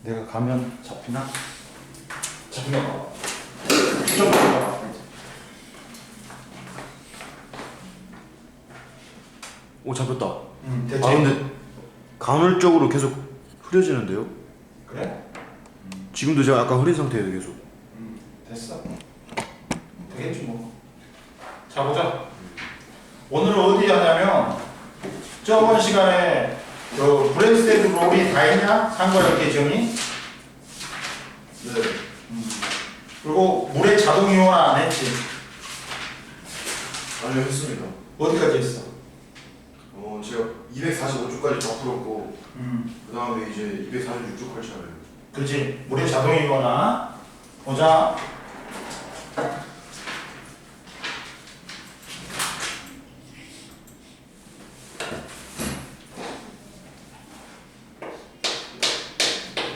내가 가면 잡히나? 잡히나 봐. 좀 봐. 오, 잡혔다. 됐지? 아, 근데 간헐적으로 계속 흐려지는데요? 그래? 지금도 제가 약간 흐린 상태예요, 계속. 됐어. 되겠지 뭐. 자, 보자. 오늘은 어디 하냐면 저번 시간에 그 브레스테드 롤이 다 했냐? 상관관계 정의? 네. 그리고 물의 자동 이온화 안 했지? 아니요, 했습니다. 어디까지 했어? 제가 245쪽까지 다 풀었고, 그 다음에 이제 246쪽 할 차례예요. 그렇지. 물의 자동 이온화. 보자.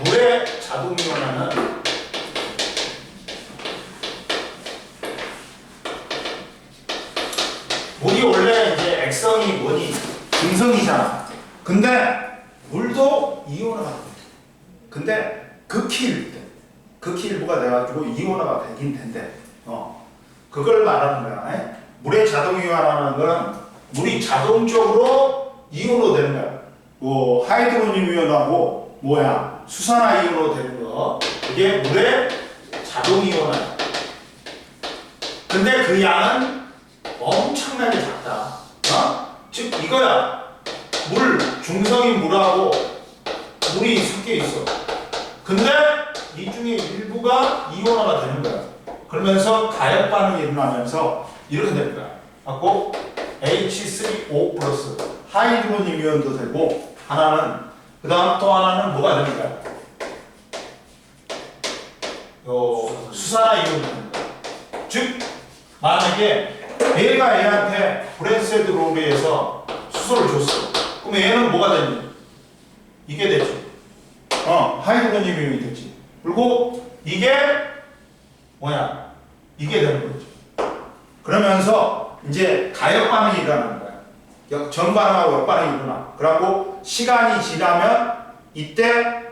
물의 자동 이온화는 물이 원래 이제 액성이 뭐니? 중성이잖아. 근데 물도 이온화가 돼. 근데 극히 일부가 돼가지고 이온화가 되긴 된대. 그걸 말하는 거야. 물의 자동 이온화라는 건 물이 자동적으로 이온으로 되는 거야. 뭐 하이드로늄 이온하고 뭐야 수산화 이온으로 되는 거. 이게 물의 자동 이온화야. 근데 그 양은 엄청나게 작다. 즉 이거야. 물 중성인 물하고 물이 섞여 있어. 근데 이 중에 일부가 이온화가 되는 거야. 그러면서 가역 반응이 일어나면서 이렇게 될 거야. 갖고 H3O 플러스 하이드로늄 이온도 되고 하나는 그 다음 또 하나는 뭐가 되는 거야? 수산화 이온이 되는 거야. 즉 만약에 얘가 얘한테 브랜세드 롤에서 수소를 줬어. 그럼 얘는 뭐가 되니? 이게 되지. 하이드로늄 이온이 되지. 그리고 이게 뭐야? 이게 되는 거지. 그러면서 이제 가역 반응이 일어나는 거야. 전 반응하고 역 반응이 일어나. 그러고 시간이 지나면 이때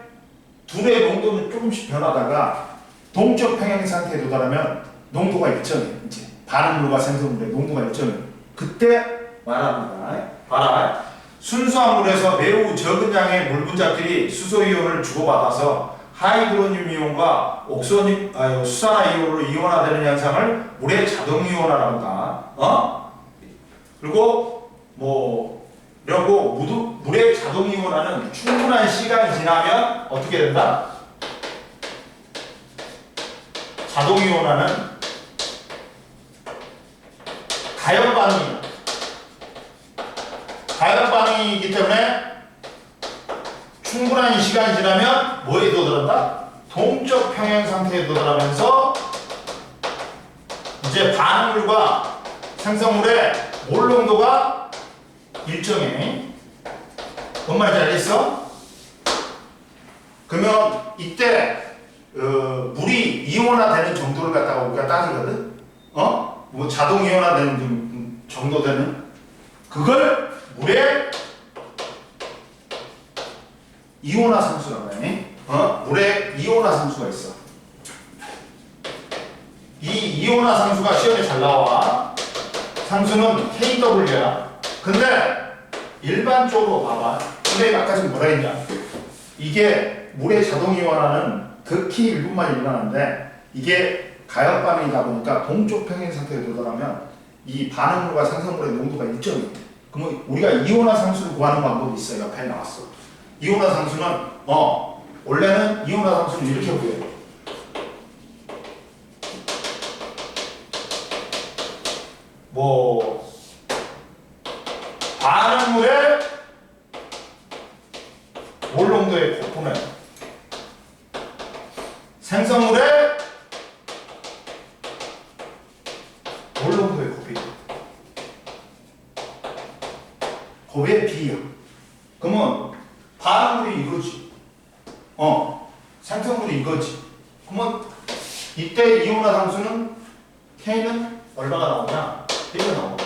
둘의 농도는 조금씩 변하다가 동적 평행 상태에 도달하면 농도가 일정해. 이제 반응물과 생성물의 농도가 일정해. 그때 말하는 거야. 봐라. 순수한 물에서 매우 적은 양의 물 분자끼리 수소 이온을 주고받아서 하이드로늄 이온과 수산화 이온으로 이온화되는 현상을 물의 자동 이온화라고 한다. 그리고 그리고 물의 자동 이온화는 충분한 시간이 지나면 어떻게 된다? 자동 이온화는 가역 반응이야. 가역 반응이기 때문에 충분한 시간이 지나면 뭐에 도달한다? 동적 평행 상태에 도달하면서 이제 반응물과 생성물의 몰 농도가 일정해. 뭔 말인지 알겠어? 그러면 이때 물이 이온화되는 정도를 갖다가 우리가 따지거든. 뭐 자동 이온화되는 정도 되는 그걸 물의 이온화 상수라고 해. 물에 이온화 상수가 있어. 이 이온화 상수가 시험에 잘 나와. 상수는 KW야. 근데 일반적으로 봐봐. 근데 아까 지금 뭐라 했냐? 이게 물의 자동 이온화는 극히 일부만 일어나는데 이게 가역 반응이다 보니까 동쪽 평행 상태에 도달하면 이 반응물과 생성물의 농도가 일정해. 그러면 우리가 이온화 상수를 구하는 방법이 있어. 옆에 나왔어. 이온화 상수는 원래는 이온화 상수는 이렇게 구해요. 반응물의 몰 농도의 곱분에 생성물의 몰 농도의 곱이 곱의 비야. 그러면 반응물이 이거지. 생성물이 이거지. 그러면 이때 이온화 상수는 K는 얼마가 나오냐? 이거 나와.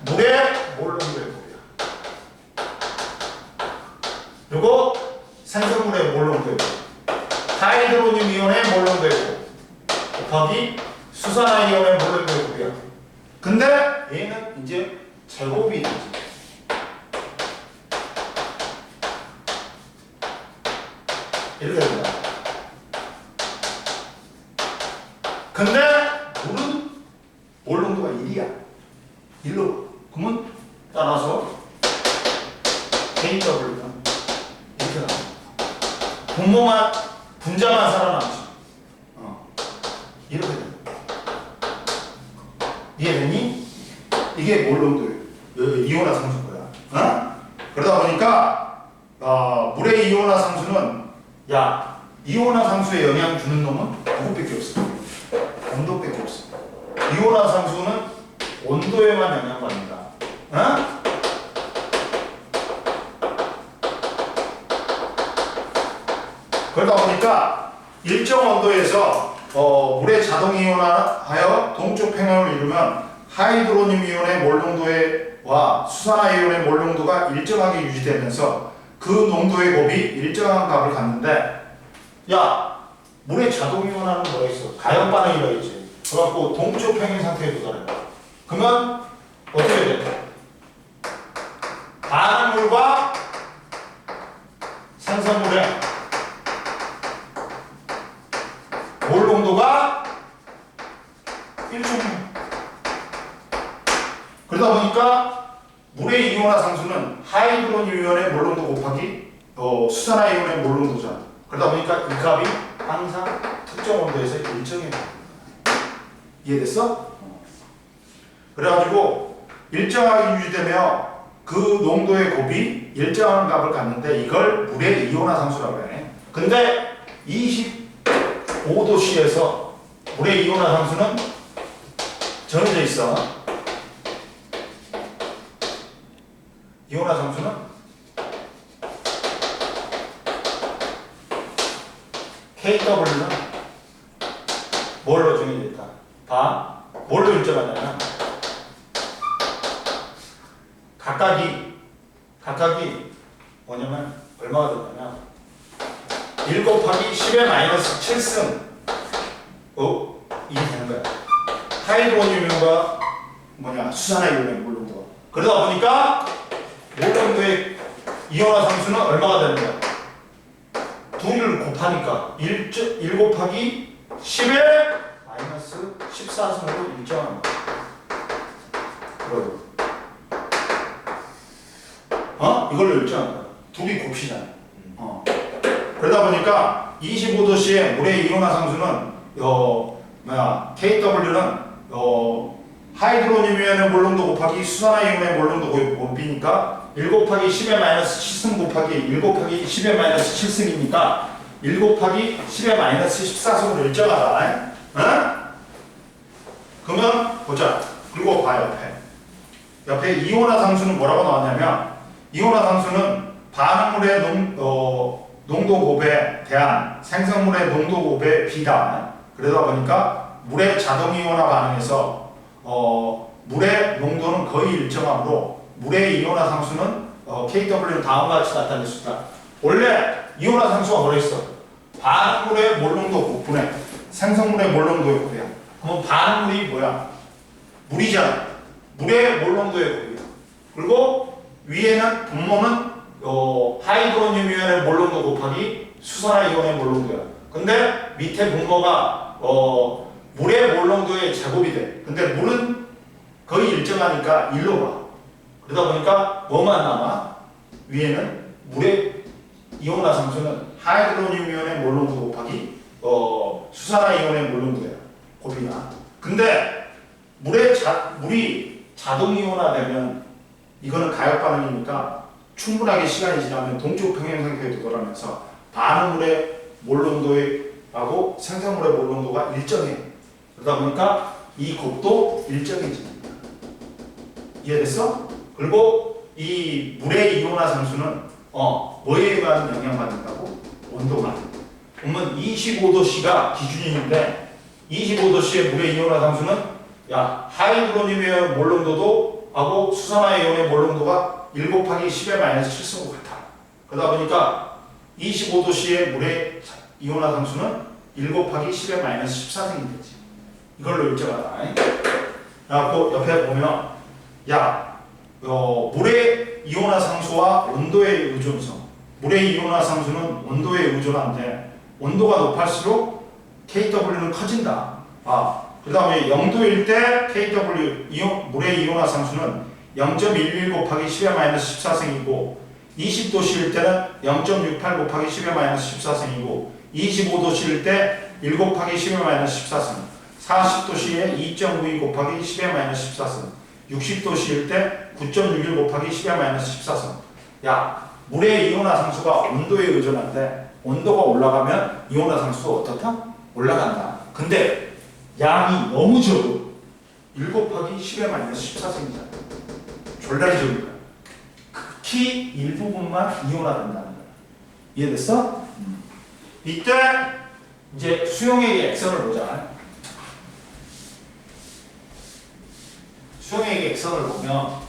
물의 몰 농도의 곱이야. 그리고 생성물의 몰롱도이고 하이드로늄 이온의 몰롱도이고 곱하기 수산화이온의 몰롱도이고요. 근데 얘는 이제 제곱이 되지. 이렇게 됩니다. 근데 물은 몰롱도가 1이야. 1로. 그러면 따라서 KW가 이렇게 나와. 분모만 분자만 살아남지. 이렇게 돼. 이해되니? 이게 몰롱도예요. 이온화 상수인 거야. 그러다 보니까 물의 이온화 상수는 이온화 상수에 영향 주는 놈은 그것밖에 없어. 온도밖에 없어. 이온화 상수는 온도에만 영향받는다. 그러다 보니까 일정 온도에서 물의 자동 이온화하여 동쪽 평형을 이루면 하이드로늄 이온의 몰농도와 수산화 이온의 몰농도가 일정하게 유지되면서 그 농도의 곱이 일정한 값을 갖는데, 물의 자동 이온화는 뭐가 있어? 가열 반응이라고 있지. 그래갖고 동쪽 평형 상태에 도달해. 그러면 어떻게 돼? 반응물과 생성물의 몰농도가 일정해. 그러다 보니까 물의 이온화 상수는 하이드로늄 이온의 몰농도 곱하기 수산화 이온의 몰농도잖아. 그러다 보니까 이 값이 항상 특정 온도에서 일정해. 이해됐어? 그래가지고 일정하게 유지되며 그 농도의 곱이 일정한 값을 갖는데 이걸 물의 이온화 상수라고 해. 근데 25도씨에서 물의 이온화 상수는 정해져 있어. 이온화 상수는 KW는 뭘로 정해져 있다? 뭘로 일정하냐면 각각이 뭐냐면 얼마가 되냐면 1 곱하기 10의 마이너스 7승 이게 되는 거야. 하이드로늄과 수산화 이온의 몰농도가. 그러다 보니까 몰농도의 이온화 상수는 얼마가 되는 거야? 둘을 곱하니까 1 곱하기 10의 마이너스 14승으로 일정한 거야. 그러고 이걸로 일정한 거야. 둘이 곱이잖아. 그러다 보니까 25도씨의 물의 이온화 상수는 KW는 하이드로늄 이온의 몰농도 곱하기 수산화 이온의 몰농도 곱이니까 1 곱하기 10의 마이너스 7승 곱하기 1 곱하기 10의 마이너스 7승이니까 1 곱하기 10의 마이너스 14승으로 일정하다. 그러면 보자. 그리고 봐 옆에 이온화 상수는 뭐라고 나왔냐면, 이온화 상수는 반응물의 농도 곱에 대한 생성물의 농도 곱의 비다. 그러다 보니까 물의 자동 이온화 반응에서 물의 농도는 거의 일정하므로 물의 이온화 상수는 KW는 다음과 같이 나타낼 수 있다. 원래 이온화 상수가 뭐랬어? 반응물의 몰농도 곱분의 생성물의 몰농도의 곱이야. 그럼 반응물이 뭐야? 물이잖아. 물의 몰농도의 곱이야. 그리고 위에는 분모는 하이드로늄 이온의 몰농도 곱하기 수산화 이온의 몰농도야. 근데 밑에 분모가 물의 몰농도의 제곱이 돼. 근데 물은 거의 일정하니까 1로 가. 그러다 보니까 뭐만 남아? 위에는 물의 이온화 상수는 하이드로늄 이온의 몰농도 곱하기 수산화 이온의 몰농도야. 곱이야. 근데 물이 자동 이온화되면 이거는 가열 반응이니까 충분하게 시간이 지나면 동쪽 평형 상태에 도달하면서 반응물의 몰농도하고 생성물의 몰농도가 일정해. 그러다 보니까 이 곱도 일정해집니다. 이해됐어? 그리고 이 물의 이온화 상수는 뭐에만 영향받는다고? 온도만. 그러면 25도씨가 기준인데 25도씨의 물의 이온화 상수는 하이드로늄 이온의 몰농도도 하고 수산화 이온의 몰농도가 1 곱하기 10의 마이너스 7승과 같아. 그러다 보니까 25도씨의 물의 이온화 상수는 1 곱하기 10의 마이너스 14생이 되지. 이걸로 일정하다. 그래갖고 옆에 보면 물의 이온화 상수와 온도의 의존성. 물의 이온화 상수는 온도에 의존한데 온도가 높을수록 kW는 커진다. 그 다음에 0도일 때 물의 이온화 상수는 0.11 곱하기 10의 마이너스 14생이고 20도씨일 때는 0.68 곱하기 10의 마이너스 14생이고 25도씨일 때 1 곱하기 10의 마이너스 14생 40도씨에 2.92 곱하기 10의 마이너스 14생 60도씨일 때 9.61 곱하기 10의 마이너스 14생 물의 이온화 상수가 온도에 의존한데 온도가 올라가면 이온화 상수가 어떻다? 올라간다. 근데 양이 너무 적어. 1 곱하기 10의 마이너스 14생이잖아. 졸라리 적은 거야. 극히 일부분만 이온화된다는 거야. 이해됐어? 이때 이제 수용액의 액선을 보자. 수용액의 액선을 보면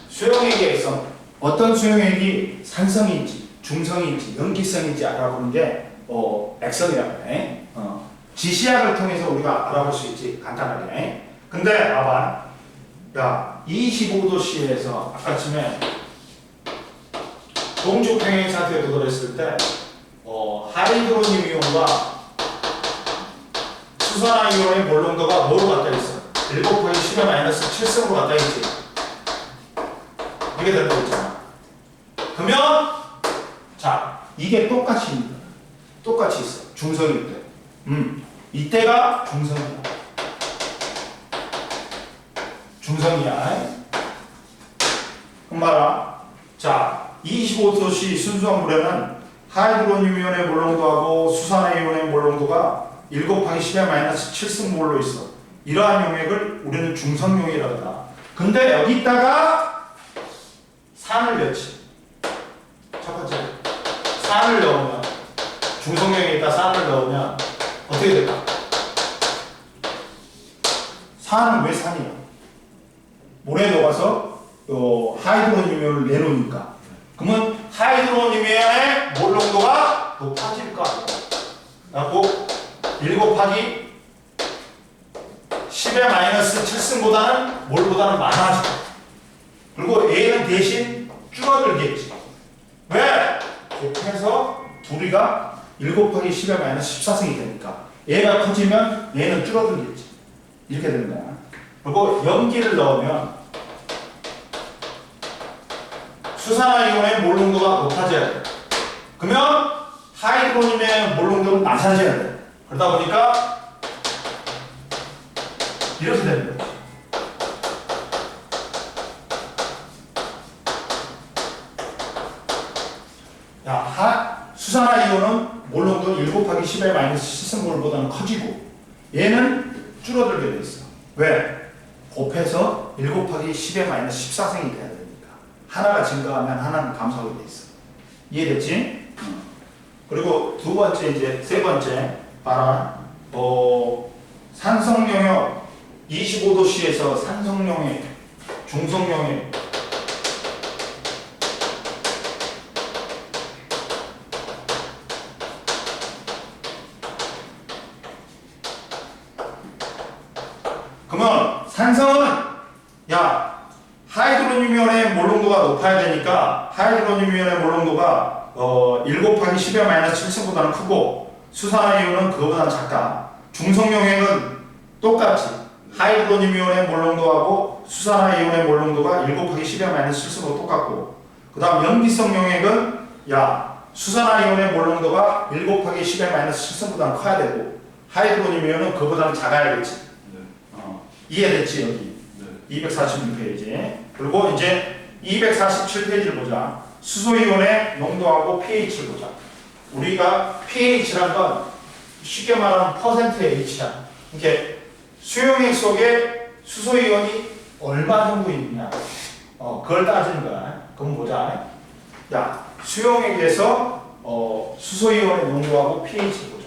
수용액의 액선 어떤 수용액이 산성인지 중성인지 염기성인지 알아보는 게 액선이라고 해. 지시약을 통해서 우리가 알아볼 수 있지 간단하게. 근데 봐봐. 25도씨에서 아까쯤에 동주평행 상태에 도달했을 때 하이드로늄 이온과 수산화 이온의 몰 농도가 뭐로 같다 있어? 1 곱하기 10의 마이너스 7승으로 같다 있지. 이게 된다고 했잖아. 그러면 이게 똑같이 있어. 중성일 때. 이때가 중성이야. 그럼 봐라. 25도씨 순수한 물에는 하이드로늄 이온의 몰농도하고 수산화 이온의 몰농도가 1 곱하기 10의 마이너스 7승몰로 있어. 이러한 용액을 우리는 중성용이라고 한다. 근데 여기다가 산을 넣지. 첫 번째. 산을 넣으면 중성용에다 산을 넣으면 어떻게 될까? 산은 왜 산이야? 물에 녹아서 하이드로늄 이온을 내놓으니까. 그러면 하이드로늄 이온의 몰 농도가 높아질 거 아니야. 그래갖고 1 곱하기 10의 마이너스 7승보다는 몰보다는 많아져. 그리고 A는 대신 줄어들겠지. 왜? 곱해서 둘이가 1 곱하기 10의 마이너스 14승이 되니까 얘가 커지면 얘는 줄어들겠지. 이렇게 되는 거야. 그리고 염기를 넣으면 수산화 이온의 몰 농도가 높아져야 돼. 그러면 하이드로늄의 몰 농도는 낮아져야 돼. 그러다 보니까 이렇게 되는 거지. 수산화 이온은 몰 농도 1 곱하기 10의 마이너스 7승몰보다는 커지고 얘는 줄어들게 돼 있어. 왜? 곱해서 1 곱하기 10의 마이너스 14승이 돼야 되니까. 하나가 증가하면 하나는 감소하게 돼 있어. 이해됐지? 그리고 두 번째, 세 번째 봐라. 산성 용액 25도씨에서 산성 용액, 중성 용액 그러면 산성은 하이드로늄 이온의 몰 농도가 높아야 되니까 하이드로늄 이온의 몰 농도가 1 곱하기 10의 마이너스 7승보다는 크고 수산화 이온은 그거보다는 작다. 중성 용액은 똑같이 하이드로늄 이온의 몰 농도하고 수산화 이온의 몰 농도가 1 곱하기 10의 마이너스 7승으로 똑같고 그 다음 염기성 용액은 수산화 이온의 몰 농도가 1 곱하기 10의 마이너스 7승보다는 커야 되고 하이드로늄 이온은 그거보다는 작아야겠지. 이해됐지 여기? 네. 246페이지. 그리고 이제 247페이지를 보자. 수소이온의 농도하고 pH를 보자. 우리가 pH란 건 쉽게 말하면 퍼센트의 H야. 이렇게 수용액 속에 수소이온이 얼마 정도 있느냐. 그걸 따지는 거야. 그럼 보자. 수용액에서 수소이온의 농도하고 pH를 보죠.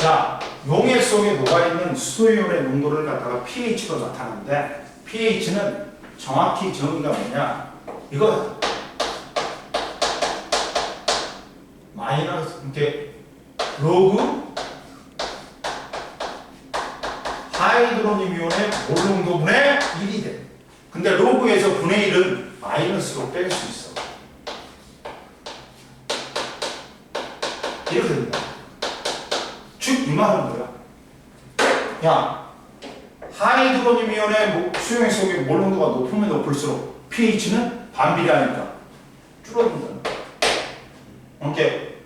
자, 용액 속에 녹아있는 수소이온의 농도를 갖다가 pH로 나타내는데 pH는 정확히 정의가 뭐냐? 이거 마이너스 이렇게 로그 하이드로늄 이온의 몰 농도분의 1이 돼. 근데 로그에서 분의 1은 마이너스로 뺄 수 있어. 이렇게 된다. 즉, 이 말은 뭐야? 야, 하이드로늄 이온의 수용액 속의 몰 농도가 높으면 높을수록 pH는 반비례하니까 줄어든다. 이렇게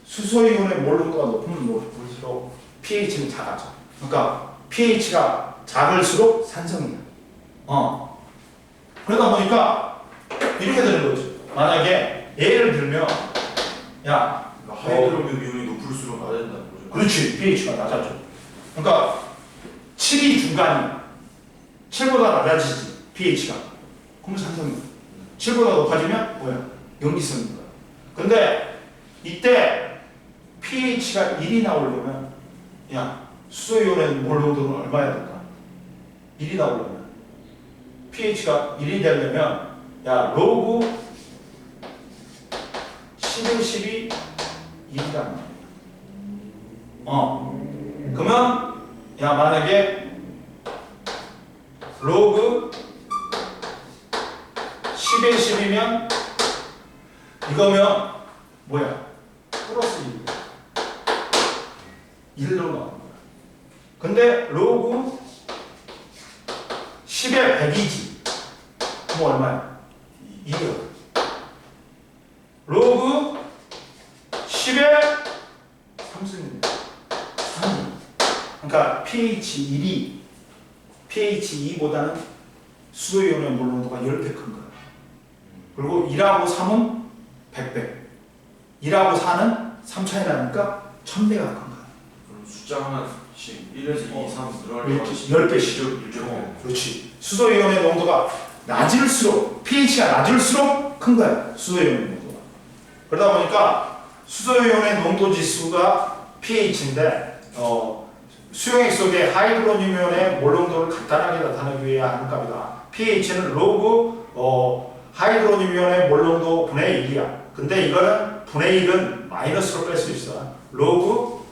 수소이온의 몰 농도가 높으면 높을수록 pH는 작아져. 그러니까 pH가 작을수록 산성이야. 그러다 보니까 이렇게 되는 거지. 만약에 예를 들면 야, 하이드로늄 이온이 높을수록 낮아진다는 거죠. 그렇지. pH가 낮아져. 그러니까 7이 중간이야. 7보다 낮아지지 pH가. 그럼 산성이야. 7보다 높아지면 뭐야? 염기성인 거야. 근데 이때 pH가 1이 나오려면 야, 수소이온의 몰 농도는 얼마야 될까? 1이 나오려면 pH가 1이 되려면 야, 로그 11, 12 1이란 말이야. 그러면 야, 만약에 로그 10에 10이면 이거면 뭐야? 플러스 1로 나오는 거야. 근데 로그 10에 100이지. 그럼 얼마야? 2야. 로그 10에 3승입니다. 3. 그러니까 pH 1이 pH 2보다는 수소이온의 몰 농도가 10배 큰 거야. 그리고 1하고 3은 100배. 1하고 4는 3 차이 나니까 1000배가 큰 거야. 그럼 숫자 하나씩 1에서 2, 3 늘어나면 10배씩. 1.5. 그렇지. 수소이온의 농도가 낮을수록 pH가 낮을수록 큰 거야. 수소이온의 농도가. 그러다 보니까 수소이온의 농도 지수가 pH인데 수용액 속의 하이드로늄 이온의 몰 농도를 간단하게 나타내기 위해 하는 값이다. pH는 로그 하이드로늄 이온의 몰 농도 분의 1이야. 근데 이거는 분의 1은 마이너스로 뺄 수 있어. 로그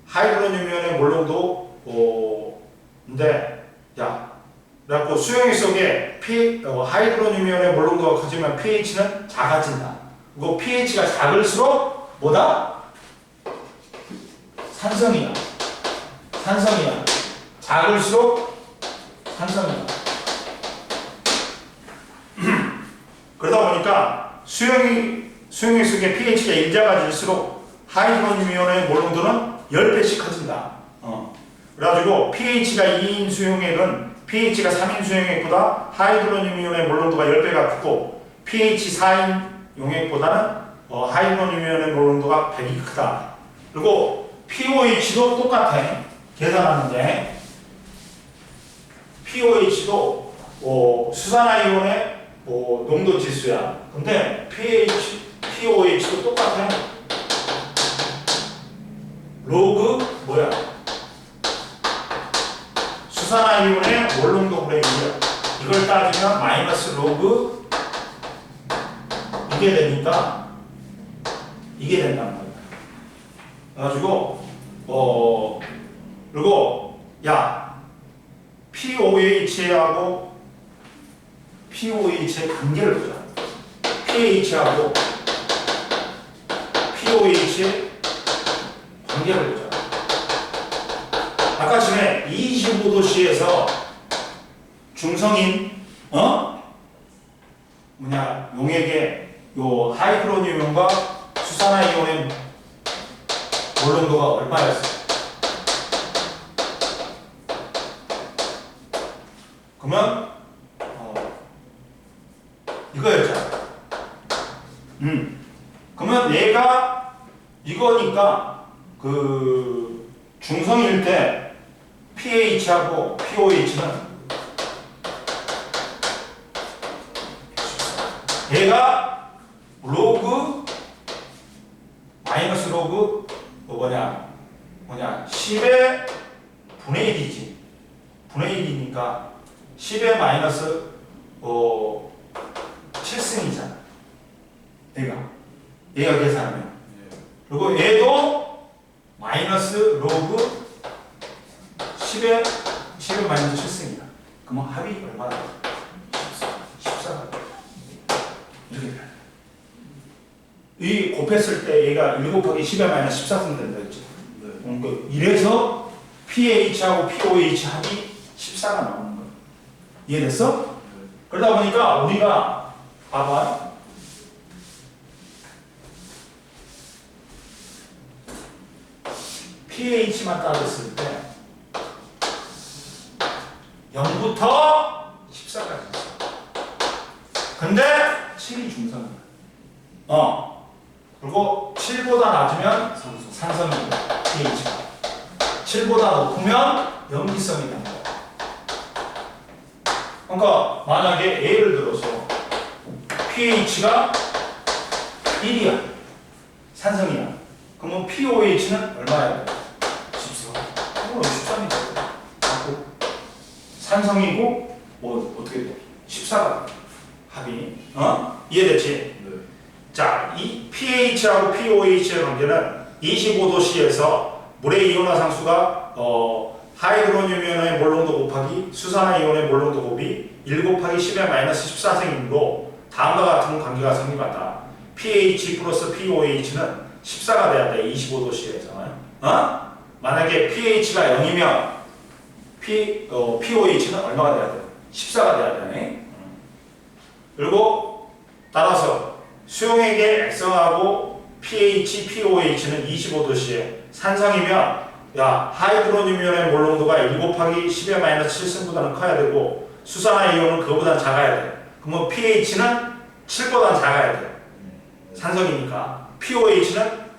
하이드로늄 이온의 몰 농도 인데 야, 그래갖고 수용액 속에 하이드로늄 이온의 몰 농도가 커지면 pH는 작아진다. 그리고 pH가 작을수록 뭐다? 산성이야. 산성이야. 작을수록 산성이야. 그러다 보니까 수용액 속의 pH가 1작아질수록 하이드로늄 이온의 몰 농도는 10배씩 커진다. 그래가지고 pH가 2인 수용액은 pH가 3인 수용액보다 하이드로늄 이온의 몰 농도가 10배가 크고 pH 4인 용액보다는 하이드로늄 이온의 몰 농도가 100이 크다. 그리고 pOH도 똑같아. 계산하는데 pOH도 수산화이온의 농도 지수야. 근데 pOH도 똑같아. 로그 수산화이온의 몰 농도 분의 1이야. 이걸 따지면 마이너스 로그 이게 되니까 이게 된단 말이야. 그래가지고 그리고 야, pOH하고 pOH의 관계를 보자. pH하고 pOH의 관계를 보자. 아까 전에 25도씨에서 중성인 용액의 요 하이드로늄 이온과 수산화이온의 몰 농도가 얼마였어? 그러면 이거였잖아. 그러면 얘가 이거니까 그 중성일 때 pH하고 pOH는 얘가 로그 마이너스 로그 뭐냐 10의 분의 1이지. 분의 1이니까 10의 마이너스 7승이잖아. 얘가 계산하면. 그리고 얘도 마이너스 로그 10의 마이너스 7승이다. 그러면 합이 얼마나 돼? 14가 돼. 이렇게 돼. 이 곱했을 때 얘가 1 곱하기 10의 마이너스 14승 된다 했지. 그러니까 이래서 pH하고 pOH 합이 14가 나오는 거야. 이해됐어? 그러다 보니까 우리가 봐봐. pH만 따졌을 때 0부터 14까지 있어. 근데 7이 중성이야. 그리고 7보다 낮으면 산성입니다. pH가. 7보다 높으면 염기성이 된다. 그러니까 만약에 예를 들어서 pH가 1이야. 산성이야. 그러면 pOH는 얼마야? 14. 그럼 13이죠. 산성이고 뭐 어떻게 돼? 14가 합이. 이해됐지? 네. 자, 이 pH하고 pOH의 관계는 25도씨에서 물의 이온화 상수가 하이드로늄 이온의 몰농도 곱하기 수산화 이온의 몰농도 곱이 1 곱하기 10의 마이너스 14승이므로 다음과 같은 관계가 성립한다. pH 플러스 pOH는 14가 돼야 돼. 25도씨에서. 만약에 pH가 0이면 pOH는 얼마가 돼야 돼? 14가 돼야 되네. 그리고 따라서 수용액의 액성하고 pH, pOH는 25도씨에 산성이면 하이드로늄 이온의 몰농도가 1 곱하기 10의 마이너스 7승보다는 커야 되고 수산화 이온은 그거보다 작아야 돼. 그러면 pH는 7보다 작아야 돼. 산성이니까. pOH는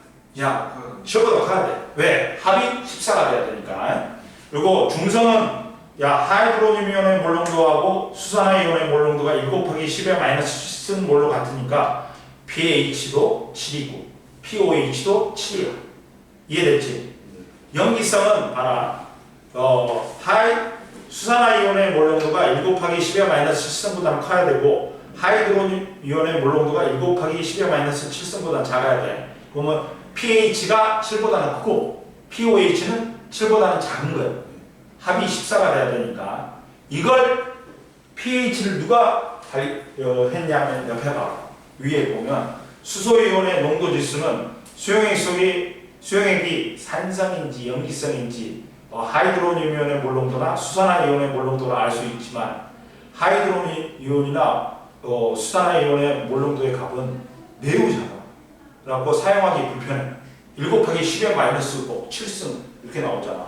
10보다 커야 돼. 왜? 합이 14가 돼야 되니까. 그리고 중성은 하이드로늄 이온의 몰농도하고 수산화 이온의 몰농도가 1 곱하기 10의 마이너스 7승 몰로 같으니까 pH도 7이고 pOH도 7이야. 이해됐지? 염기성은 봐라. 수산화 이온의 몰농도가 1 곱하기 10의 마이너스 7승보다는 커야 되고 하이드로늄 이온의 몰농도가 1 곱하기 10의 마이너스 7승보다는 작아야 돼. 그러면 pH가 7보다는 크고 pOH는 7보다는 작은 거예요. 합이 14가 돼야 되니까. 이걸 pH를 누가 했냐면 옆에 봐. 위에 보면 수소이온의 농도 지수는 수용액이 산성인지 염기성인지 하이드로늄 이온의 몰농도나 수산화 이온의 몰농도를 알 수 있지만 하이드로늄 이온이나 수산화 이온의 몰농도의 값은 매우 작아. 그래갖고 사용하기 불편해. 1 곱하기 10의 마이너스 7승 이렇게 나오잖아.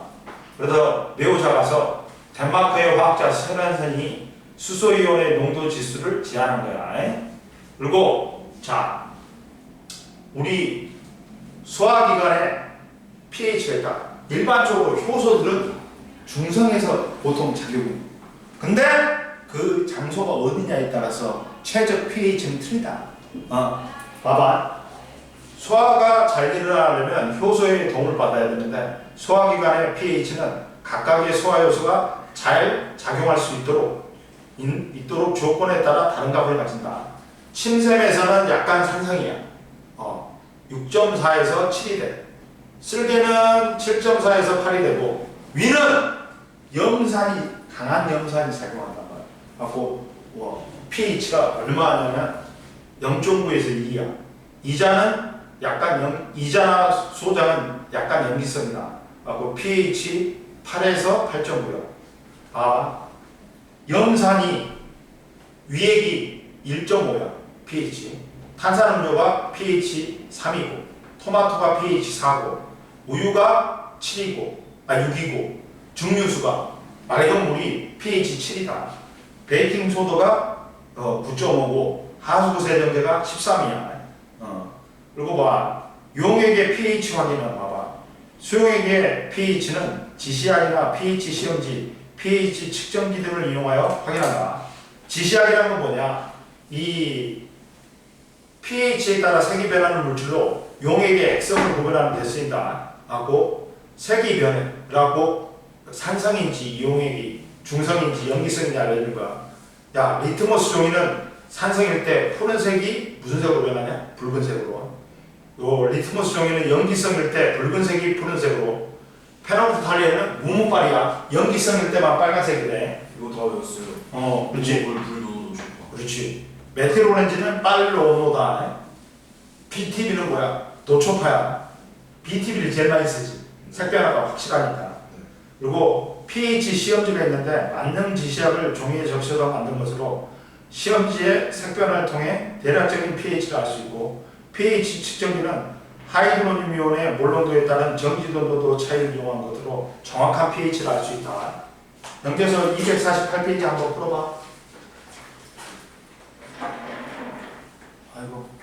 그래서 매우 작아서 덴마크의 화학자 세란선이 수소이온의 농도 지수를 제안한 거야. 그리고 자, 우리 소화기관에 pH가 있다. 일반적으로 효소들은 중성에서 보통 작용해. 근데 그 장소가 어디냐에 따라서 최적 pH는 틀리다. 봐봐. 소화가 잘 일어나려면 효소의 도움을 받아야 되는데 소화기관의 pH는 각각의 소화효소가 잘 작용할 수 있도록 조건에 따라 다른 값을 가진다. 침샘에서는 약간 산성이야. 6.4에서 7이 돼. 쓸개는 7.4에서 8이 되고 위는 강한 염산이 작용한단 말이야. 하고 pH가 얼마냐면 0.9에서 2야. 이자나 소자는 약간 염기성이다. 하고 pH 8에서 8.9야. 염산이 위액이 1.5야. pH. 탄산음료가 pH 3이고 토마토가 pH 4고 우유가 6이고 증류수가 맑은 물이 pH 7이다. 베이킹소다가 9.5고 하수구 세정제가 13이야. 그리고 봐. 용액의 pH 확인은 봐봐. 수용액의 pH는 GCR이나 pH 시험지, pH 측정기 등을 이용하여 확인한다. GCR이라는 건 뭐냐? 이 pH에 따라 색이 변하는 물질로 용액의 액성을 구별하는 데 쓰인다 하고, 색이 변해라고 산성인지 이용액이 중성인지 염기성인지 알려주는 거야. 야, 리트머스 종이는 산성일 때 푸른색이 무슨 색으로 변하냐? 붉은색으로. 요 리트머스 종이는 염기성일 때 붉은색이 푸른색으로. 페놀프탈리에는 무무빨이야. 염기성일 때만 빨간색이래. 이거 다 외웠어요. 그렇지. 불도 좋고. 그렇지. 메틸 오렌지는 빨로노다. BTB는 뭐야? 도초파야. BTB를 제일 많이 쓰지. 색 변화가 확실하니까. 그리고 pH 시험지가 있는데 만능 지시약을 종이에 적셔서 만든 것으로 시험지의 색 변화를 통해 대략적인 pH를 알 수 있고, pH 측정기는 하이드로늄 이온의 몰농도에 따른 정지도도 차이를 이용한 것으로 정확한 pH를 알 수 있다. 넘겨서 248페이지 한번 풀어봐. 아이고.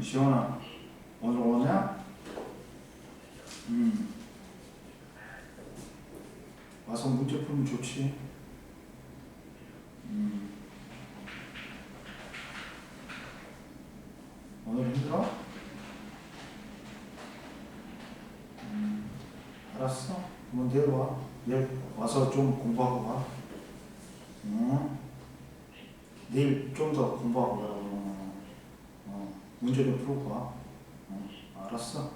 시원아. 오늘 오냐? 와서 문제 풀면 좋지. 오늘 힘들어? 알았어. 한번 내일 와. 내일 와서 좀 공부하고 가. 내일 좀 더 공부하고 가. 문제 좀 풀고 가. 알았어.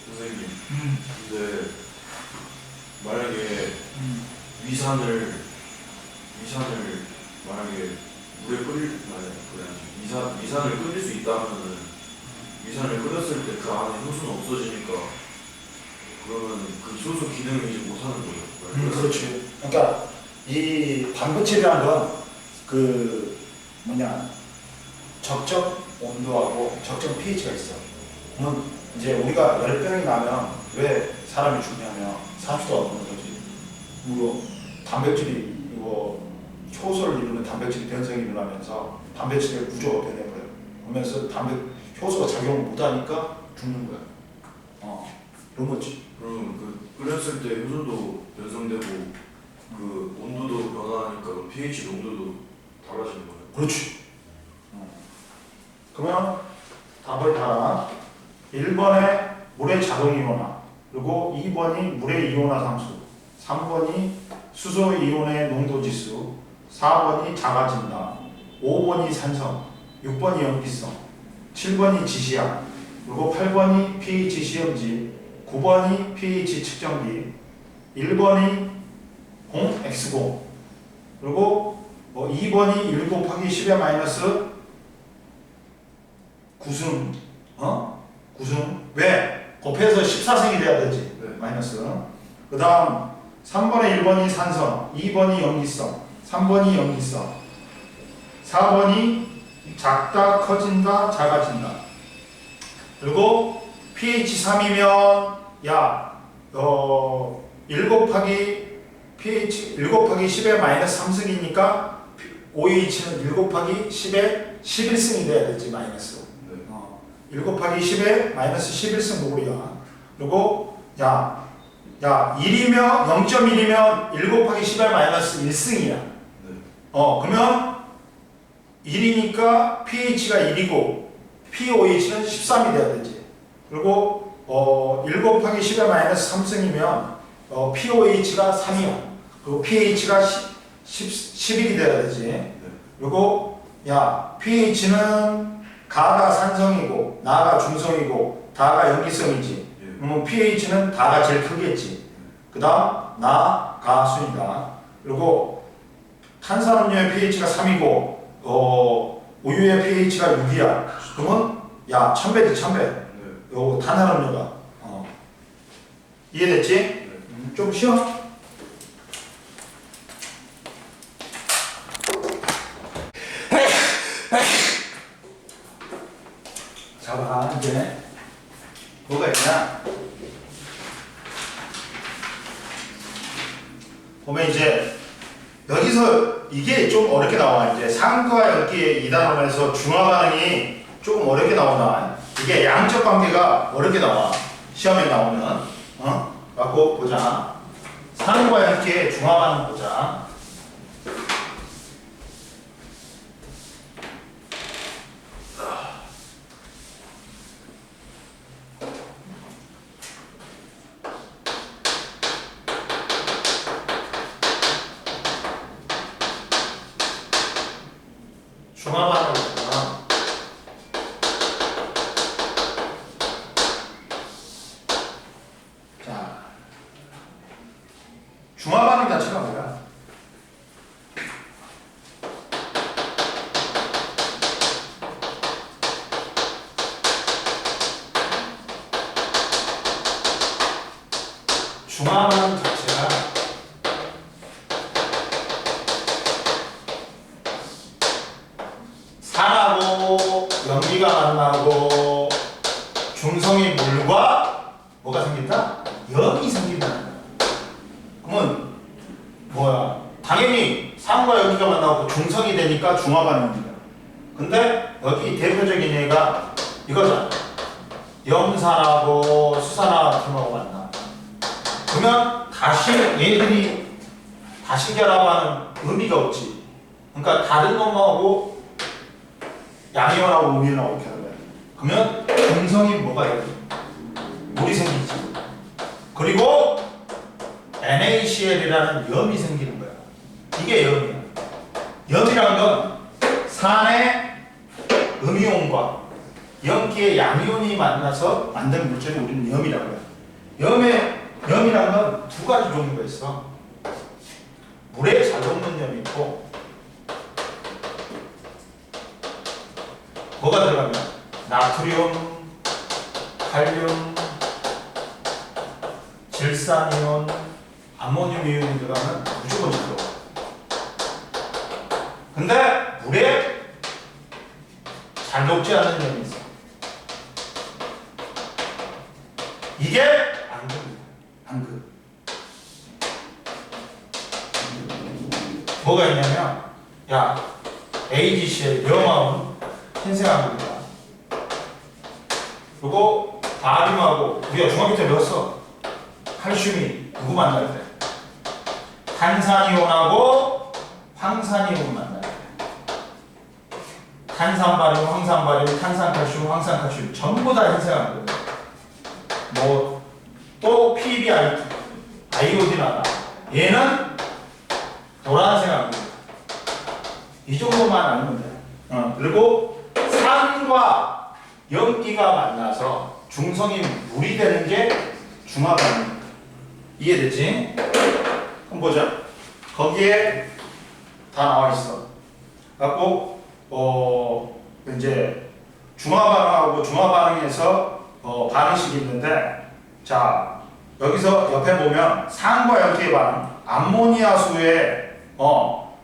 선생님. 근데 만약에 위산을 만약에 물에 끓일 위산을 끓일 수 있다 하면은 위산을 끓였을 때 그 안에 효소는 없어지니까 그러면 그 효소 기능을 이제 못하는 거예요. 그렇지. 그러니까 이 단백질이라는 건 그 적정 온도하고 적정 pH가 있어. 그러면 이제 우리가 열병이 나면 왜 사람이 죽냐면 30도가 넘는 거지. 그리고 단백질이 이거 효소를 이루는 단백질 변성이 일어나면서 단백질의 구조가 변해버려. 그러면서 효소가 작용을 못하니까 죽는 거야. 그런 거지. 그럼 그 끓였을 때 효소도 변성되고 그 온도도 변화하니까 그 pH 농도도 달라지는 거예요. 그렇지. 그러면 답을 다 1번에 물의 자동이온화, 그리고 2번이 물의 이온화 상수, 3번이 수소 이온의 농도지수, 4번이 작아진다, 5번이 산성, 6번이 염기성, 7번이 지시약, 그리고 8번이 pH 시험지, 9번이 pH 측정기, 1번이 X0, 그리고 2번이 1 곱하기 10의 마이너스 9승. 구승. 왜? 곱해서 14승이 돼야 되지. 네. 마이너스. 그 다음 3번에 1번이 산성, 2번이 염기성, 3번이 염기성, 4번이 작다, 커진다, 작아진다. 그리고 pH 3이면 1 곱하기 pH 1 곱하기 10의 마이너스 3승이니까 OH는 1 곱하기 10의 11승이 돼야 되지. 마이너스. 1 곱하기 10에 마이너스 11승 모글이야. 그리고 1이면 0.1이면 1 곱하기 10에 마이너스 1승이야. 그러면 1이니까 pH가 1이고 pOH는 13이 돼야 되지. 그리고 1 곱하기 10에 마이너스 3승이면 pOH가 3이야. 그리고 pH가 11이 돼야 되지. 그리고 pH는 가가 산성이고 나가 중성이고 다가 염기성이지. 그러면 pH는 다가 제일 크겠지. 그 다음 나, 가 순이다. 그리고 탄산음료의 pH가 3이고 우유의 pH가 6이야. 그러면 1000배지 1000배. 요 탄산음료가 이해됐지? 좀 쉬워? 자, 봐, 이제 뭐가 있냐? 보면 이제 여기서 이게 좀 어렵게 나와. 이제 상과 엮기의 2단원에서 중화 반응이 조금 어렵게 나온다. 이게 양적 관계가 어렵게 나와. 시험에 나오면. 갖고 보자. 상과 엮기의 중화 반응 보자. 중화 반응을 보면 자, 중화 반응 자체가 뭐야? 중화 반응 자체가 산하고 염기가 만나고 중성의 물과 뭐가 생긴다? 염이 생긴다. 그러면 뭐야? 당연히 산과 염기가 만나고 중성이 되니까 중화 반응입니다. 근데 여기 대표적인 예가 이거잖아. 염산하고 수산화팀하고 만나. 그러면 다시 얘들이 다시 결합하는 의미가 없지. 그러니까 다른 놈하고 양이온하고 음이온하고 결합해. 그러면 중성이 뭐가 있지? 물이 생기지. 그리고 NaCl이라는 염이 생기는 거야. 이게 염이야. 염이란 건 산의 음이온과 염기의 양이온이 만나서 만든 물질이 우리는 염이라고 해요. 염이란 건 두 가지 종류가 있어. 물에 잘 녹는 염이 있고, 뭐가 들어가면 나트륨, 칼륨, 질산이온, 암모늄 이온이 들어가면 무조건 잘 녹아. 근데 물에 잘 녹지 않는 염이 있어. 이게 앙금이야. 앙금. 뭐가 있냐면, 야, AgCl, 염화운 흰색 앙금이다. 그리고 바륨하고 우리가 중학교 때 배웠어. 칼슘이 누구 만날 때? 탄산이온하고 황산이온 만날 때. 탄산바륨, 황산바륨, 탄산칼슘, 황산칼슘 전부 다 흰색 앙금. 또 PbI2, 아이오딘하다. 얘는 노란색 앙금. 이 정도만 알면 돼. 그리고 산과 염기가 만나서 중성이 물이 되는 게 중화 반응. 이해됐지? 한번 보자. 거기에 다 나와 있어. 갖고 이제 중화 반응하고 중화 반응에서 반응식이 있는데, 자 여기서 옆에 보면 산과 염기의 반응, 암모니아수에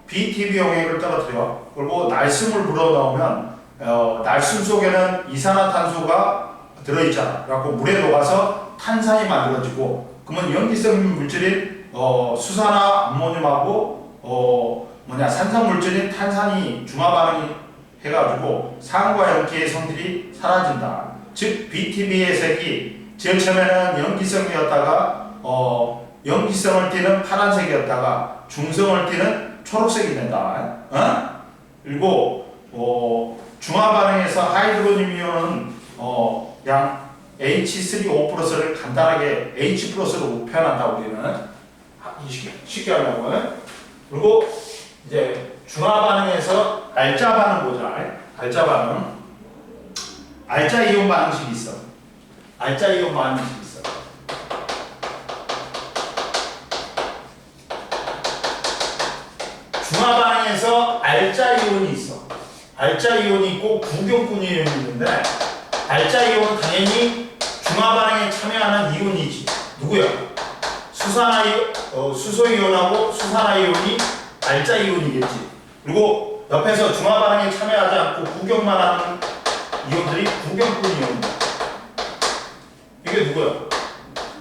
BTB 용액을 떨어뜨려. 그리고 날숨을 불어넣으면 날숨 속에는 이산화탄소가 들어있잖아. 그래갖고 물에 녹아서 탄산이 만들어지고, 그러면 염기성 물질인 수산화 암모늄하고 산성 물질인 탄산이 중화 반응이 해가지고 산과 염기의 성질이 사라진다. 즉 BTB의 색이 제일 처음에는 염기성이었다가 염기성을 띠는 파란색이었다가 중성을 띠는 초록색이 된다. 그리고 중화 반응에서 하이드로늄 이온은 양 H3O+를 간단하게 H+로 표현한다. 우리는 쉽게 하려고. 그리고 이제 중화 반응에서 알자 반응 보자. 알자 반응. 알자 이온 반응식이 있어. 알자 이온 반응식이 있어. 중화 반응에서 알자 이온이 있어. 알자 이온이 있고 구경꾼 이온이 있는데, 알자 이온은 당연히 중화 반응에 참여하는 이온이지. 누구 누구야? 수소이온하고 수산화이온이 알짜이온이겠지. 그리고 옆에서 중화반응에 참여하지 않고 구경만 하는 이온들이 구경꾼 이온이다. 이게 누구야?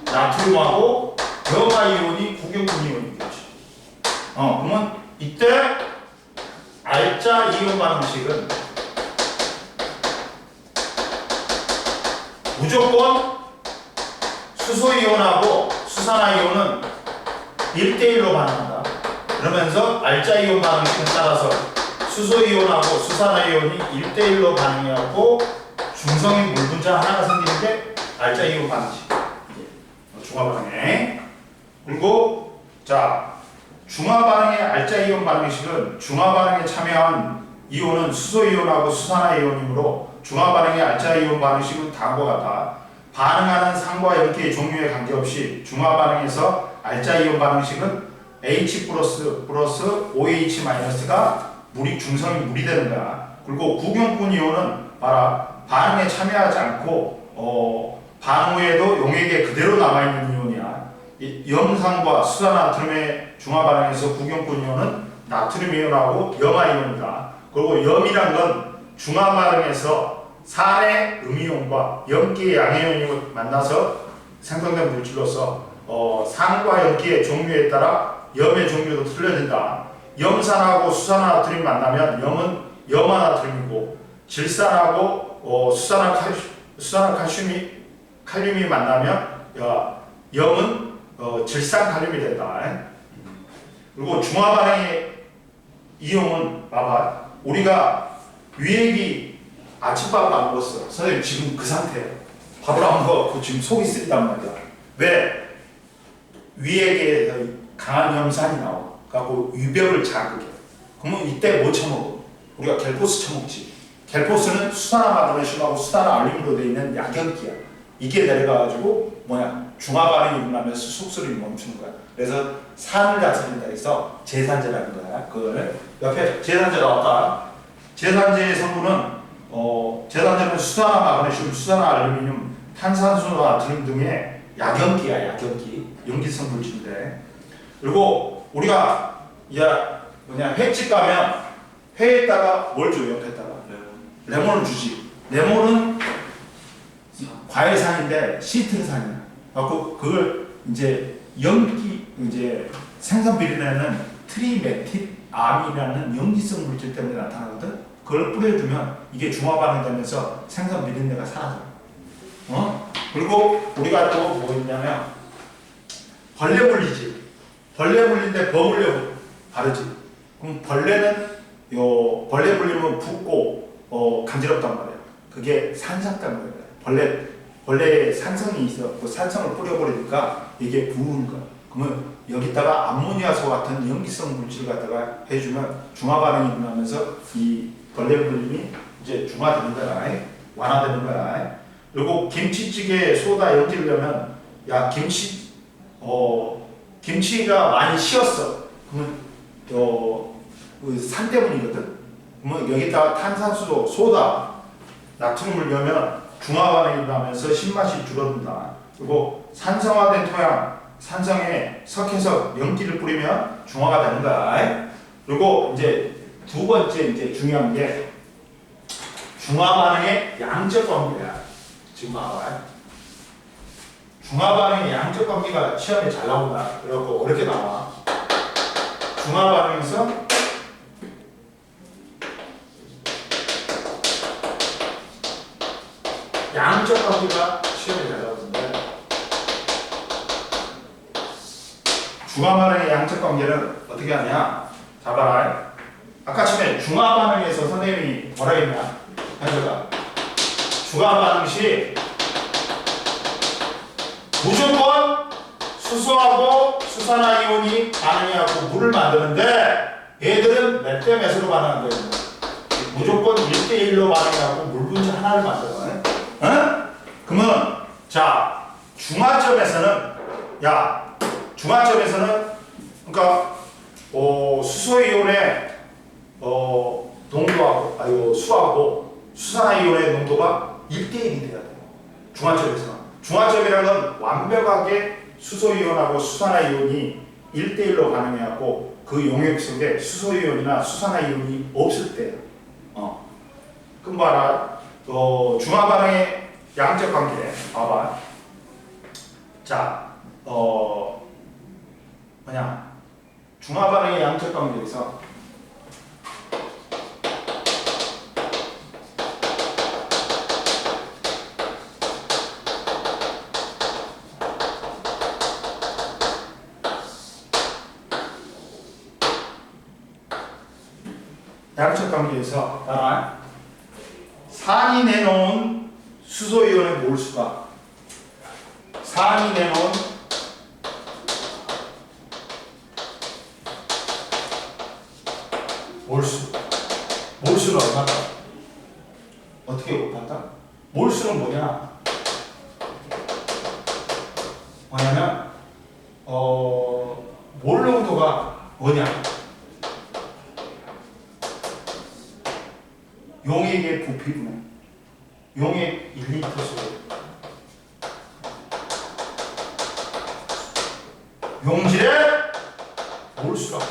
나트륨하고 염화이온이 구경꾼 이온이겠지. 그러면 이때 알짜 이온 반응식은 무조건 수소이온하고 수산화이온은 1대1로 반응한다. 그러면서 알짜이온 반응식은 따라서 수소이온하고 수산화이온이 1대1로 반응해갖고 중성인 물 분자 하나가 생기는 게 알짜이온 반응식. 중화반응에. 그리고 자, 중화반응의 알짜이온 반응식은 중화반응에 참여한 이온은 수소이온하고 수산화이온이므로 중화반응의 알짜이온 반응식은 다음과 같다. 반응하는 상과 염기의 종류에 관계없이 중화반응에서 알짜이온 반응식은 H 플러스 OH-가 물이 중성이 물이 되는 거야. 그리고 구경꾼 이온은 봐라, 반응에 참여하지 않고 반응 후에도 용액에 그대로 남아있는 이온이야. 염산과 수산나트륨의 중화반응에서 구경꾼 이온은 나트륨 이온하고 염화이온이다. 그리고 염이란 건 중화반응에서 산의 음이온과 염기의 양이온이 만나서 생성된 물질로서 산과 염기의 종류에 따라 염의 종류도 틀려진다. 염산하고 수산화나트륨이 만나면 염은 염화나트륨이고, 질산하고 수산화칼슘이 만나면 염은 질산칼륨이 된다. 그리고 중화반응의 이용은 봐봐, 우리가 위액이 아침밥을 안 먹었어. 선생님 지금 그 상태예요. 밥을 안 먹고 지금 속이 쓰리단 말이야. 왜? 위액에 강한 염산이 나와. 그래갖고 위벽을 자극해. 그러면 이때 뭐 처먹어? 우리가 겔포스 처먹지. 겔포스는 수산화마그네슘하고 수산화알루미늄으로 되어 있는 약염기야. 이게 내려가가지고 중화반응이 일어나면서 속쓰림이 멈추는 거야. 그래서 산을 다스린다 해서 제산제라는 거야. 그걸 옆에 제산제 나왔다. 제산제의 성분은 제산제는 수산화마그네슘, 수산화알루미늄, 탄산수와 나트륨 등의 약염기야. 약염기, 염기성 물질인데. 그리고 우리가 횟집 가면 회에다가 뭘 줘요? 옆에다가 레몬을 주지. 레몬은 과일산인데 시트르산이야. 그래서 그걸 이제 생선 비린내는 트리메틸암이라는 염기성 물질 때문에 나타나거든. 그걸 뿌려주면 이게 중화반응되면서 생선 비린내가 사라져. 그리고 우리가 또 뭐 있냐면 벌레 물리지. 벌레 물린데 버물려 바르지. 그럼 벌레는 벌레 물리면 붓고 간지럽단 말이야. 그게 산성 때문에 벌레의 산성이 있어. 그 산성을 뿌려버리니까 이게 부은 거야. 그러면 여기다가 암모니아소 같은 염기성 물질 갖다가 해주면 중화반응이 일어나면서 이 벌레 물림이 이제 중화되는 거야. 완화되는 거야. 그리고 김치찌개에 소다 염질려면 김치가 많이 쉬었어. 그러면 산 때문이거든. 그러면 여기다가 탄산수, 소다, 나트륨을 넣으면 중화반응이 일어나면서 신맛이 줄어든다. 그리고 산성화된 토양, 산성에 석회석, 염기를 뿌리면 중화가 되는 거야. 그리고 이제 두 번째 이제 중요한 게 중화반응의 양적 관계야. 지금 봐봐. 중화반응의 양적 관계가 시험에 잘 나온다. 그래갖고 어렵게 나와. 중화반응에서 양적 관계가 시험에 잘 나오는데, 중화반응의 양적 관계는 어떻게 하냐? 자 봐라. 아까 처음에 중화반응에서 선생님이 뭐라 했냐? 해보자. 중화반응시 무조건 수소하고 수산화이온이 반응해갖고 물을 만드는데, 얘들은 몇 대 몇으로 반응한 거예요? 무조건 1대1로 반응해갖고 물 분자 하나를 만들어. 그러면 자, 중화점에서는 그러니까 수소이온의 농도하고 수하고 수산화이온의 농도가 1대1이 돼야 돼요. 중화점에서는. 중화점이라는 건 완벽하게 수소이온하고 수산화이온이 1대1로 가능해갖고 그 용액 속에 수소이온이나 수산화이온이 없을 때예요. 그럼 봐라. 중화반응의 양적 관계 봐봐. 자, 중화반응의 양적 관계에서 양적 관계에서 따라 산이 내놓은 수소이온의 몰수가 산이 내놓은 몰수는 얼마다? 어떻게 곱한다? 몰수는 뭐냐면 몰농도가 뭐냐? 용액의 부피분해 용액 1리터 속에 용질의 몰수라고.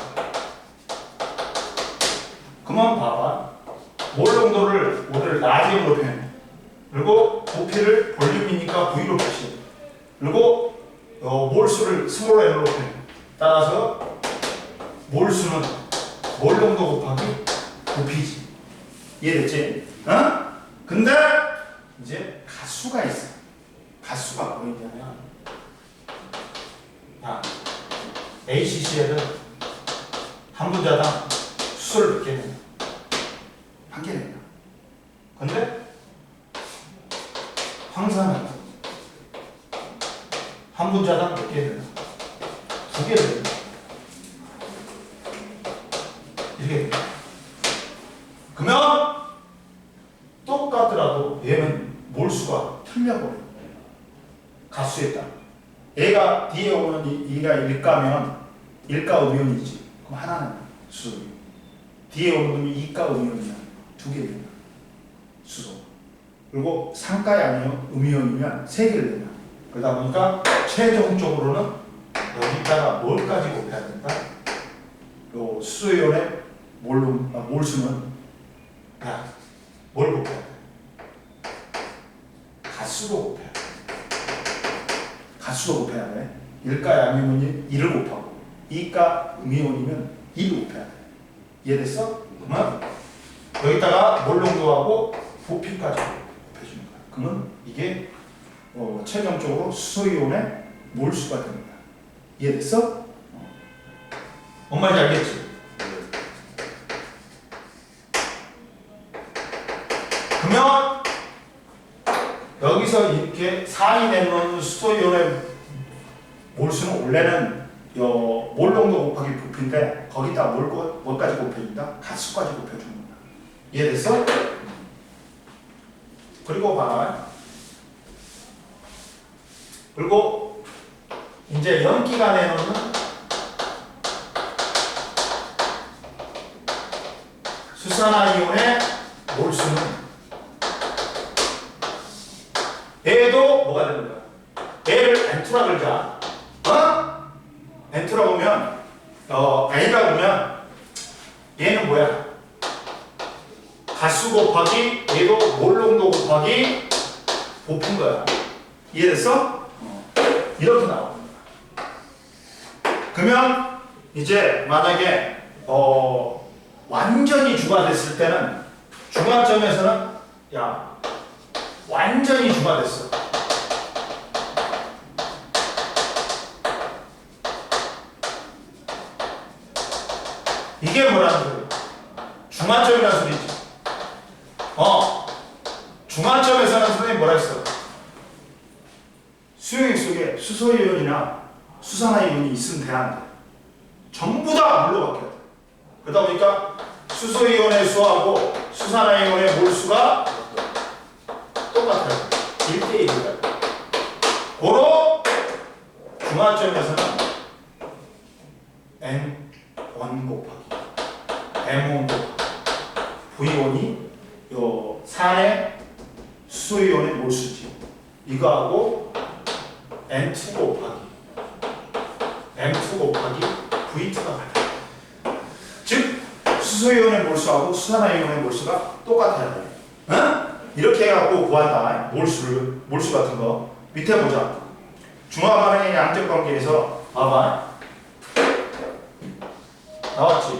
그만 봐봐. 몰농도를 오늘 라디움으로 표현해. 그리고 부피를 볼륨이니까 V로 표시해. 그리고 몰수를 스몰 n으로 표현해. 따라서 몰수는 몰농도 곱하기 부피지. 이해됐지? 근데 이제 가수가 있어. 가수가 뭐냐면 ACCL은 한 분자당 수소를 몇 개 낸다? 한 개 낸다. 근데 황산은 한 분자당 몇 개 낸다? 두 개를 낸다. 이렇게 된다. 그러면 똑같더라도 얘는 몰수가 틀려버려. 가수에 따라. 얘가 D에 오면 얘가 일가면 일가 음이온이지. 그럼 하나는 수소. D에 오는 놈이 이가 음이온이면 두 개 된다. 수소. 그리고 상가에 아니면 음이온이면 세 개를 된다. 그러다 보니까 최종적으로는 여기다가 뭘까지 곱해야 된다? 요 수소이온의 몰수는 뭘 곱해야 돼? 가수도 곱해야 돼. 가수도 곱해야 돼. 일가 양이온이 1을 곱하고 이가 음이온이면 2를 곱해야 돼. 이해됐어? 그러면 여기다가 몰농도하고 부피까지 곱해주는 거야. 그러면 이게 최종적으로 수소이온의 몰수가 됩니다. 이해됐어? 뭔 말인지 알겠지? 그러면 여기서 이렇게 산이 내놓은 수소이온의 몰수는 원래는 몰농도 곱하기 부피인데 거기다 뭘까지 곱해준다? 가수까지 곱해주는 거야. 이해됐어? 그리고 봐라. 그리고 이제 연기가 내놓는 수산화이온의 몰수는 얘도 뭐가 되는 거야? 얘를 N2라 그러자. N2라 보면 A라 보면 얘는 뭐야? 가수 곱하기 얘도 몰농도 곱하기 부피인 거야. 이해됐어? 이렇게 나오는 거야. 그러면 이제 만약에 완전히 중화됐을 때는 중화점에서는 완전히 중화됐어. 이게 뭐라는 소리야? 중화점이라는 소리지. 중화점에서는 선생님이 뭐라 했어? 수용액 속에 수소이온이나 수산화이온이 있으면 돼야 돼. 전부 다 물로 바뀌어야 돼. 그러다 보니까 수소이온의 수하고 수산화이온의 몰수가 똑같아요. 1대1이다. 고로 중화점에서는 N1 곱하기 M1 곱하기 V온이 요 산의 수소이온의 몰수지. 이거하고 N2 곱하기 M2 곱하기 V2가 같아요. 즉 수소이온의 몰수하고 수산화이온의 몰수가 똑같아야 돼. 어? 이렇게 해갖고 구한다. 몰수 같은 거. 밑에 보자. 중화반응의 양적 관계에서 봐봐. 나왔지.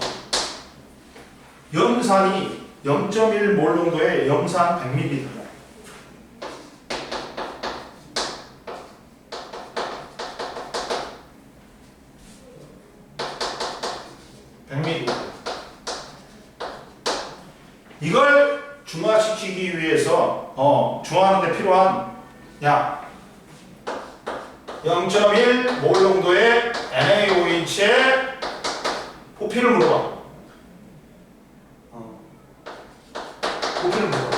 염산이 0.1몰 농도의 염산 100ml. 이걸 중화시키기 위해서 중화하는 데 필요한 약 0.1몰 농도의 NaOH의 부피를 물어봐. 부피를 물어봐.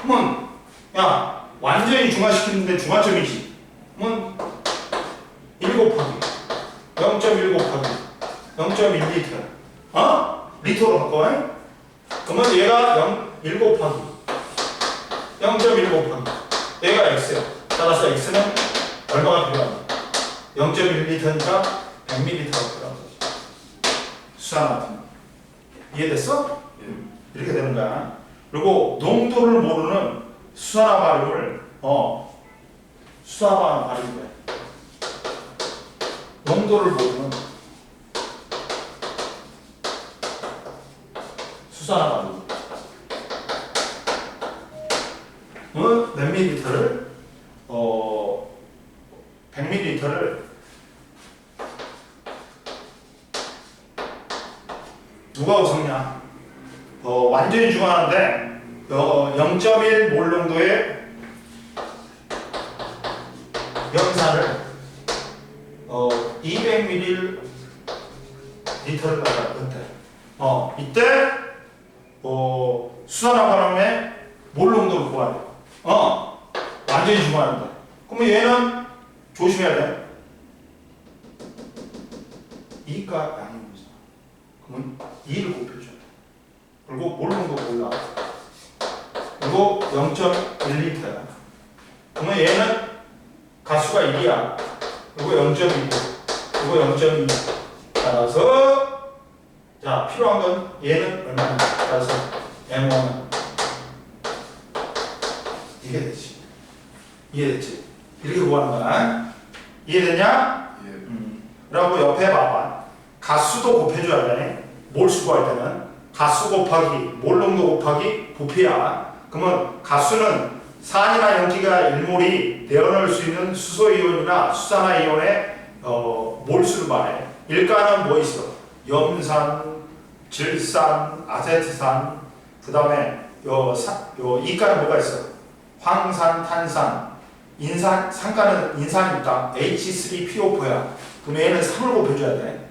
그러면 야 완전히 중화시키는데 중화점이지. 그러면 1 곱하기 0.1 곱하기 0.1리터 리터로 바꿔. 그러면 얘가 1 곱하기 0.1 곱하기 얘가 x야. 따라서 x는 얼마가 필요하냐? 0.1리터니까 100ml가 필요한 거지. 수산 같은 거. 이해됐어? 이렇게 되는 거야. 그리고 농도를 모르는 수산화 발음을 수산화 발음이 돼. 농도를 모르는 수산화 발음. 몇 밀리리터를 100ml를 누가 우선냐? 완전히 중화하는데 0.1몰 농도의 염산을 200ml를 갖다 넣대. 이때 수산화 반응의 몰 농도를 구해야 돼. 완전히 중화하는데. 그러면 얘는 조심해야 돼. 이가 양이 있어. 그러면 2를 곱해줘야 돼. 그리고 몰 농도 골라. 그리고 0.1리터야. 그러면 얘는 가수가 1이야. 그리고 0.2. 그리고 0.2. 따라서 자 필요한 건 얘는 얼마나? 따라서 M1은 이게 되지. 이해됐지? 이렇게 구하는 거야. 이해됐냐? 그리고 옆에 봐봐. 가수도 곱해줘야 돼. 몰수 구할 때는 가수 곱하기 몰 농도 곱하기 부피야. 그러면 가수는 산이나 연기가 1몰이 내어놓을 수 있는 수소이온이나 수산화이온의 몰수를 말해. 일가는 뭐 있어? 염산, 질산, 아세트산, 그 다음에 이가는 뭐가 있어? 황산, 탄산, 인산, 산가는 인산이 있다. H3PO4야. 그럼 얘는 3을 곱해줘야 돼.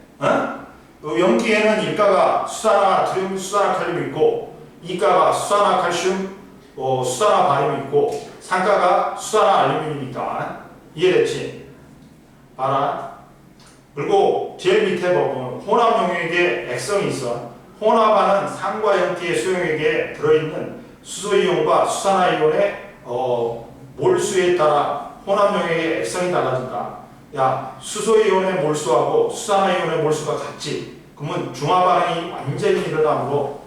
염기에는 일가가 수산화나트륨, 수산화칼륨이 있고, 이가가 수산화칼슘, 수산화 바륨이 있고, 산가가 수산화 알루미늄이 있다. 이해됐지? 알아? 그리고 제일 밑에 보면 혼합 용액에 액성이 있어. 혼합하는 산과 염기의 수용액에 들어있는 수소이온과 수산화이온의 몰수에 따라 혼합 용액의 액성이 달라진다. 야, 수소이온의 몰수하고 수산화이온의 몰수가 같지. 그러면 중화 반응이 완전히 일어나므로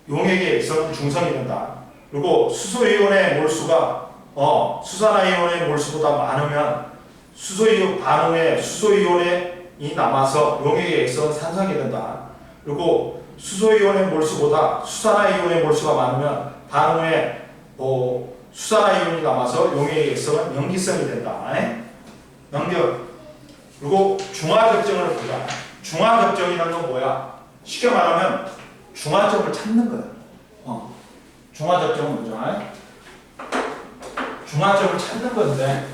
용액의 액성은 중성이 된다. 그리고 수소이온의 몰수가 수산화이온의 몰수보다 많으면 수소이온 반응에 수소이온이 남아서 용액의 액성은 산성이 된다. 그리고 수소이온의 몰수보다 수산화이온의 몰수가 많으면 반응에 수산화이온이 남아서 용액의 액성은 염기성이 된다. 연결. 그리고 중화적정을 보자. 중화적정이라는 건 뭐야? 쉽게 말하면 중화점을 찾는 거야. 중화적정은 뭐죠? 중화점을 찾는 건데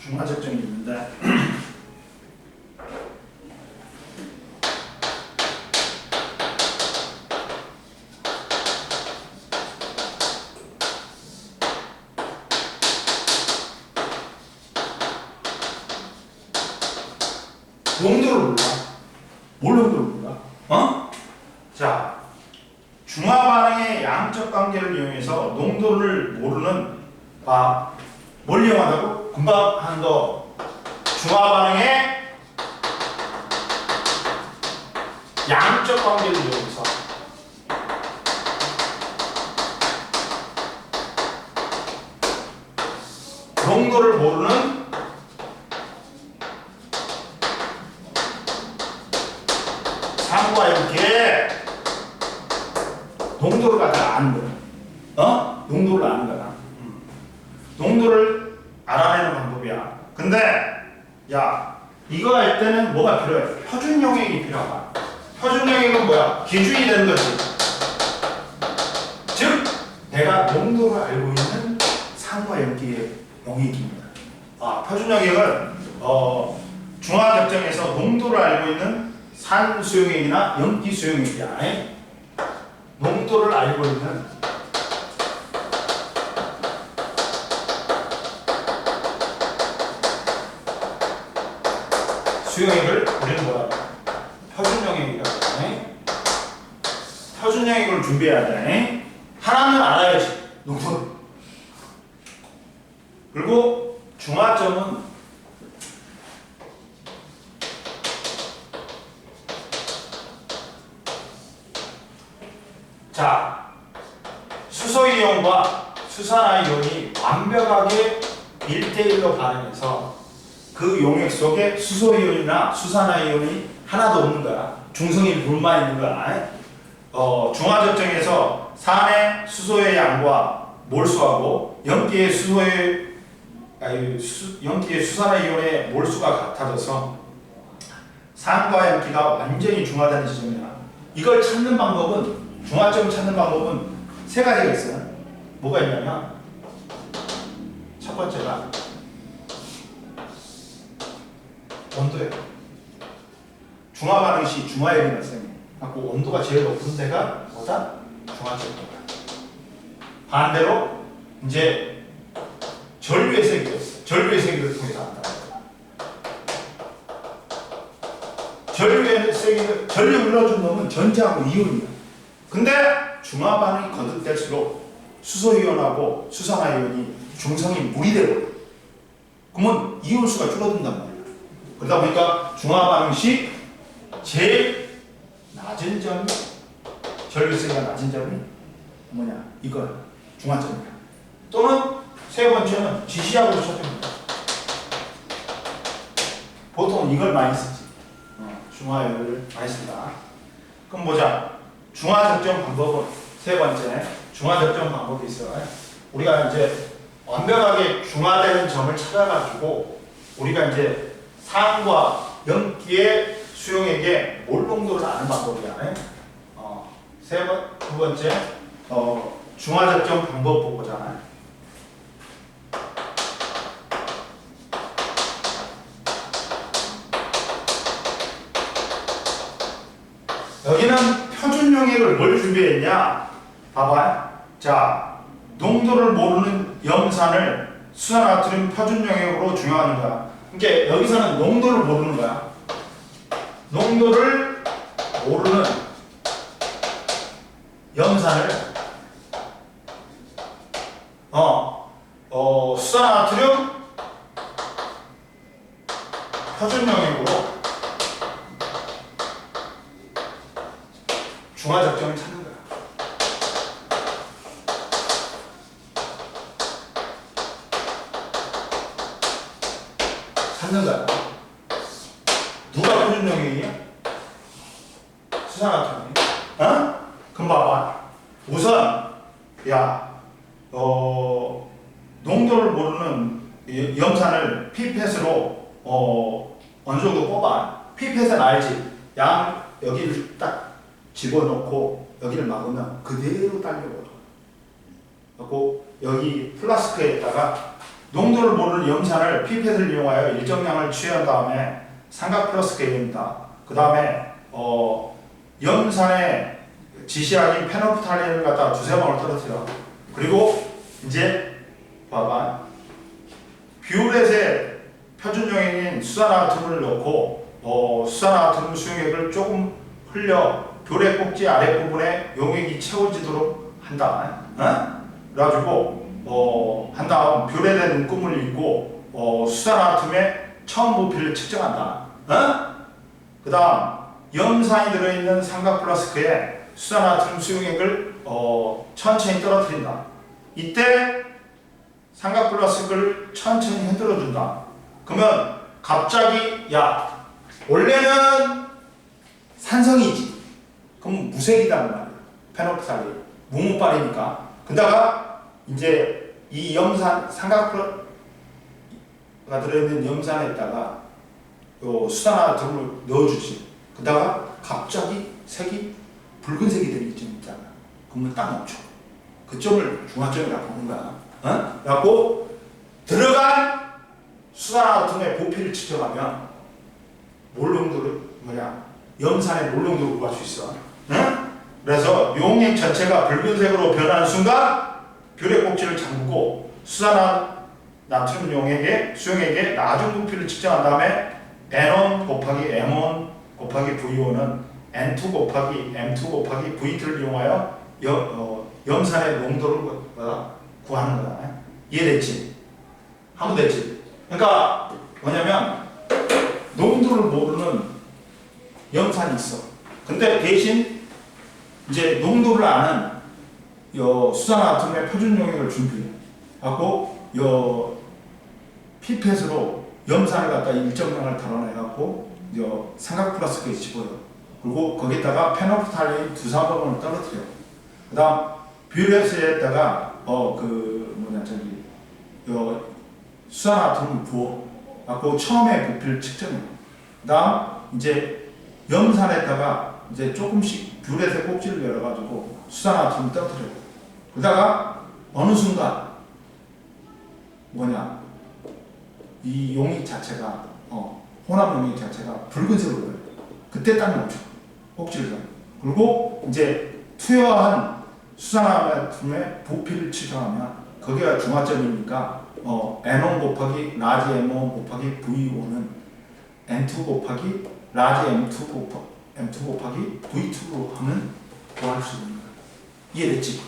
중화적정이 있는데 중화 반응의 양적 관계를 이용해서 농도를 모르는 뭘 이용한다고? 금방 한 거. 중화 반응의 양적 관계를 이용해서 농도를 모르는 산과 이렇게 농도를 갖다가 아는 거야. 농도를 아는 거야. 농도를 알아내는 방법이야. 근데 야, 이거 할 때는 뭐가 필요해? 표준 용액이 필요하다. 표준 용액은 뭐야? 기준이 되는 거지. 즉 내가 농도를 알고 있는 산과 염기의 용액입니다. 표준 용액은 중화 적정에서 농도를 알고 있는 산 수용액이나 염기 수용액이야. 농도를 알고 있는 수용액을 우리는 뭐야? 표준용액이라고 하네. 표준용액을 준비해야 돼. 하나는 알아야지. 농도를. 그리고 중화점은 자, 수소이온과 수산화이온이 완벽하게 1대1로 반응해서 그 용액 속에 수소이온이나 수산화이온이 하나도 없는 거야. 중성이 물만 있는 거야. 중화적정에서 산의 수소의 양과 몰수하고 염기의 수산화이온의 몰수가 같아져서 산과 염기가 완전히 중화되는 지점이야. 이걸 찾는 방법은 중화점 찾는 방법은 세 가지가 있어요. 뭐가 있냐면 첫 번째가 온도예요. 중화 반응 시 중화열이 발생해. 갖고 온도가 제일 높은 데가 뭐다? 중화점이다. 반대로 이제 전류의 세기도 있어. 전류의 세기를 통해서 한다. 전류의 세기를 눌러준 놈은 전자하고 이온이야. 근데 중화 반응이 거듭될수록 수소이온하고 수산화이온이 중성이 물이 되고 그러면 이온수가 줄어든단 말이야. 그러다 보니까 중화 반응 시 제일 낮은 점이 전류 세기가 낮은 점이 뭐냐? 이거 중화점이야. 또는 세 번째는 지시약으로 찾습니다. 보통 이걸 많이 쓰지. 중화열을 많이 쓴다. 그럼 보자. 중화적정 방법은 세 번째 중화적정 방법이 있어요. 우리가 이제 완벽하게 중화되는 점을 찾아가지고 우리가 이제 산과 염기의 수용액의 몰 농도를 아는 방법이야. 두 번째 중화적정 방법 보고자. 여기는 표준 용액을 뭘 준비했냐? 봐봐. 자, 농도를 모르는 염산을 수산나트륨 표준 용액으로 중요하는 거야. 그러니까 여기서는 농도를 모르는 거야. 농도를 모르는 염산을 수산나트륨 표준 용액으로 중화적정을 찾는 거야. 찾는 거야. 누가 표준 용액이야? 수산화탄이. 그럼 봐봐. 우선 농도를 모르는 염산을 피펫으로 어느 정도 뽑아. 피펫은 알지. 양 여기를 딱 집어넣고 여기를 막으면 그대로 딸려오고. 그리고 여기 플라스크에다가 농도를 모르는 염산을 피펫을 이용하여 일정량을 취한 다음에 삼각 플라스크에 넣는다. 그 다음에 염산의 지시약인 페노프탈린을 갖다가 두세 방울 떨어뜨려. 그리고 이제 봐봐. 뷰렛의 표준용액인 수산화트륨을 넣고 수산화트륨 수용액을 조금 흘려 교래 꼭지 아랫부분에 용액이 채워지도록 한다. 그래가지고 한 다음 교래된 꿈을 읽고 수산화틈의 처음 부피를 측정한다. 그 다음 염산이 들어있는 삼각 플라스크에 수산화틈 수용액을 천천히 떨어뜨린다. 이때 삼각 플라스크를 천천히 흔들어준다. 그러면 갑자기 원래는 산성이지. 그럼 무색이단 말이야. 페노프탈이 무무빨이니까. 그다가 이제 이 염산 삼각가 들어있는 염산에다가 요 수산화틈을 넣어주지. 그다가 갑자기 색이 붉은색이 되는 점 있잖아. 그러면 딱 멈춰. 그 점을 중화점이라고 보는 거야. 그래갖고 들어간 수산화틈의 부피를 측정하면 몰롱도를 염산의 몰롱도를 구할 수 있어. 그래서 용액 전체가 붉은색으로 변하는 순간 뷰레 꼭지를 잠그고 수산화나트륨 용액의 수용액의 나중 부피를 측정한 다음에 N1 곱하기 M1 곱하기 V1은 N2 곱하기 M2 곱하기 V2를 이용하여 염산의 농도를 구하는 거야. 이해됐지? 한번 됐지? 그러니까 뭐냐면 농도를 모르는 염산이 있어. 근데 대신 이제 농도를 아는 수산화틈의 표준 용액을 준비해. 갖고 피펫으로 염산을 갖다 일정량을 덜어내갖고 삼각 플라스크에 집어요. 그리고 거기다가 페노프탈린 2~3번을 떨어뜨려. 그 다음 뷰레스에다가 수산화틈을 부어. 갖고 처음에 부피를 측정해. 그 다음 이제 염산에다가 이제 조금씩 뷰렛의 꼭지를 열어가지고 수산화틈을 떨어뜨려. 그러다가 어느 순간 이 용액 자체가 혼합 용액 자체가 붉은색으로 보여. 그때 딱 멈춰. 꼭지를 열어. 그리고 이제 투여한 수산화틈의 부피를 측정하면 거기가 중화점이니까 N1 곱하기 라지 M1 곱하기 V1은 N2 곱하기 라지 M2 곱하기 V2로 하면 구할 수 있는 거야. 이해됐지?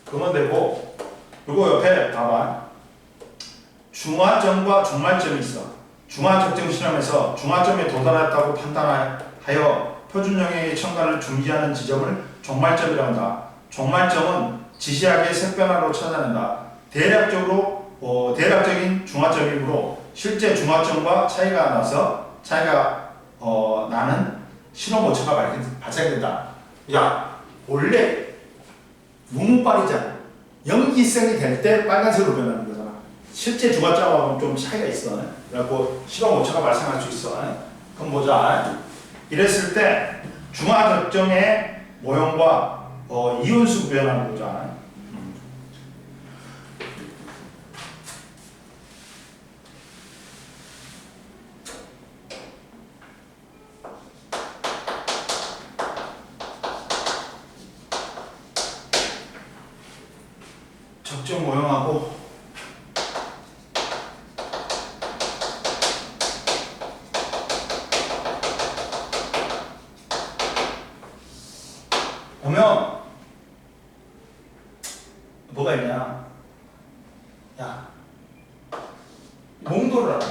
그러면 되고, 그리고 옆에 봐봐. 중화점과 종말점이 있어. 중화적정 실험에서 중화점에 도달했다고 판단하여 표준 용액의 첨가를 중지하는 지점을 종말점이라고 한다. 종말점은 지시하게 색 변화로 찾아낸다. 대략적인 중화점이므로 실제 중화점과 차이가 나는 신호 모처가 발생된다. 원래 무무빨이잖아. 염기성이 될 때 빨간색으로 변하는 거잖아. 실제 중화점하고는 좀 차이가 있어. 그래갖고 신호 모처가 발생할 수 있어. 그럼 보자. 이랬을 때 중화적정의 모형과 이온수 구별하는 거잖아. 적정 모형하고 보면 뭐가 있냐? 농도를 알아야 돼.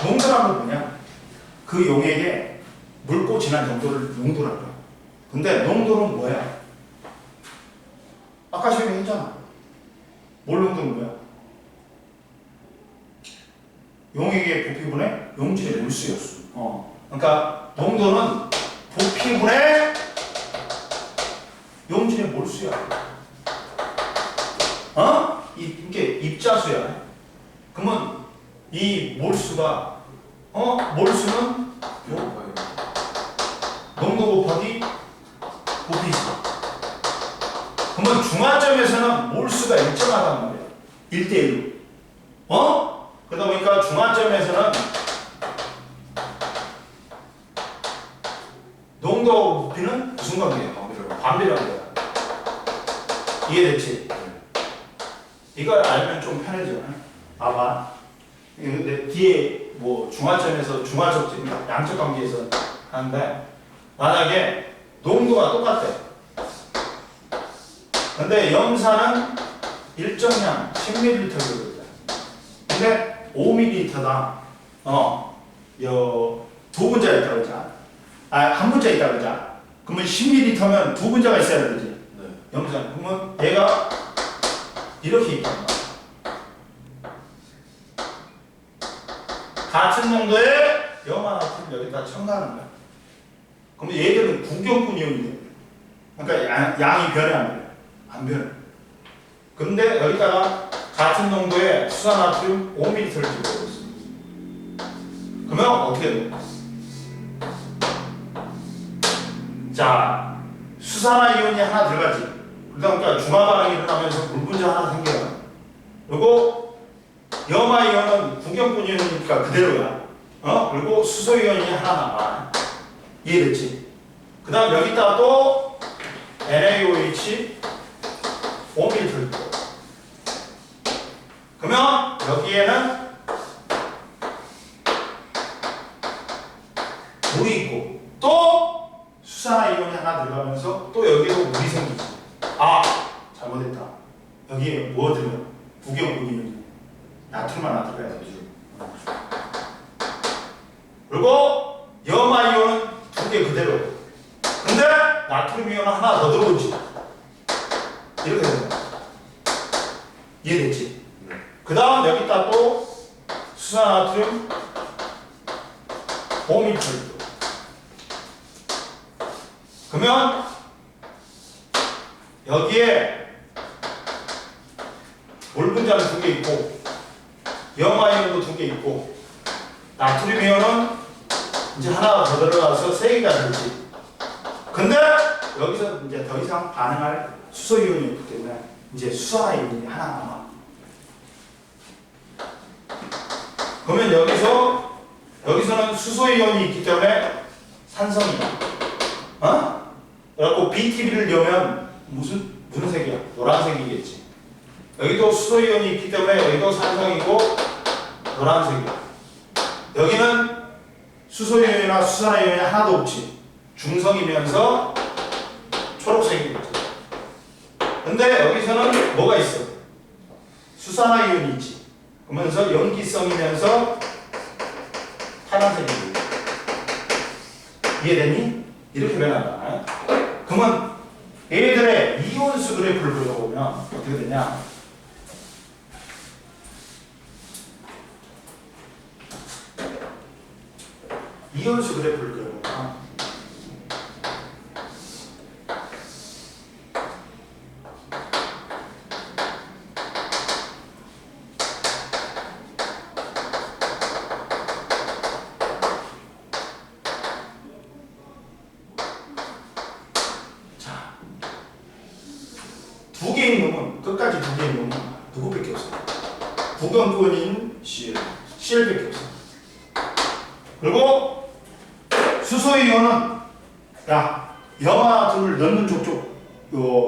농도라는 건 뭐냐? 그 용액에 묽고 진한 정도를 농도라고 해. 근데 농도는 뭐야? 아까 설명했잖아. 몰 농도는 뭐야? 용액의 부피분의 용질의 몰수야. 그러니까 농도는 부피분의 용질의 몰수야. 이게 입자수야. 그러면 이 몰수가 몰수는 농도 곱하기 부피지. 그러면 중화점에서는 몰수가 일정하단 말이야. 1대1로. 그러다 보니까 중화점에서는 농도 부피는 무슨 관계야? 반비라는 거야. 이해됐지? 이걸 알면 좀 편해져. 봐봐. 근데 뒤에 중화점에서 중화적 양적 관계에서 하는데 만약에 농도가 똑같대. 근데 염산은 일정량 10ml 정도. 근데 5ml당 두 분자 있다고 그러자. 한 분자 있다고 그러자. 그러면 10ml면 두 분자가 있어야 되지. 네. 염산. 그러면 얘가 이렇게 있단 말이야. 같은 농도의 염화나트륨 여기다 첨가하는 거야. 그러면 얘들은 구경꾼 이온이 돼. 그러니까 양이 변해 안 변해? 안 변해. 근데 여기다가 같은 농도의 수산나트륨 5ml를 집어넣었어. 그러면 어떻게 돼? 자, 수산화이온이 하나 들어가지. 그러니까 중화 반응이 일어나면서 물 분자 하나 생겨요. 그리고 염화이온은 구경꾼 이온이니까 그대로야. 그리고 수소이온이 하나 남아. 이해됐지? 그 다음 여기다가 또 NaOH 5ml. 그러면 여기에는 물이 있고 또 수산화이온이 하나 들어가면서 또 여기도 물이 생기지. 아, 잘못했다. 여기에 뭐 들어가? 구경꾼 이온이. 나트륨 하나 들어가야지. 그리고 염화이온은 두 개 그대로. 근데 나트륨 이온은 하나 더 들어오지. 이렇게 되는 거야. 이해됐지? 네. 그 다음 여기다 또 수산나트륨 5ml. 그러면 여기에 물 분자는 두 개 있고 염화이온도 두 개 있고 나트륨 이온은 이제 하나 더 들어가서 세 개가 되지. 근데 여기서 이제 더 이상 반응할 수소 이온이 없기 때문에 이제 수산화이온이 하나 남아. 그러면 여기서는 수소 이온이 있기 때문에 산성이야. 그래갖고 BTB를 넣으면 무슨 색이야? 노란색이겠지. 여기도 수소 이온이 있기 때문에 여기도 산성이고 노란색이야. 여기는 수소 이온이나 수산화 이온이 하나도 없지. 중성이면서 초록색이겠지. 근데 여기서는 뭐가 있어? 수산화 이온이 있지. 그러면서 염기성이면서 파란색이지. 이해되니? 이렇게 변한다. 그러면 얘들의 이온수 그래프를 그려보면 어떻게 되냐? 이온수 그래프를 그려보면 두 개인 놈은 끝까지 두 개인 놈은 누구밖에 없어? 구경꾼인 CL밖에 없어. 그리고 수소이온은 염화나트륨을 넣는 쪽쪽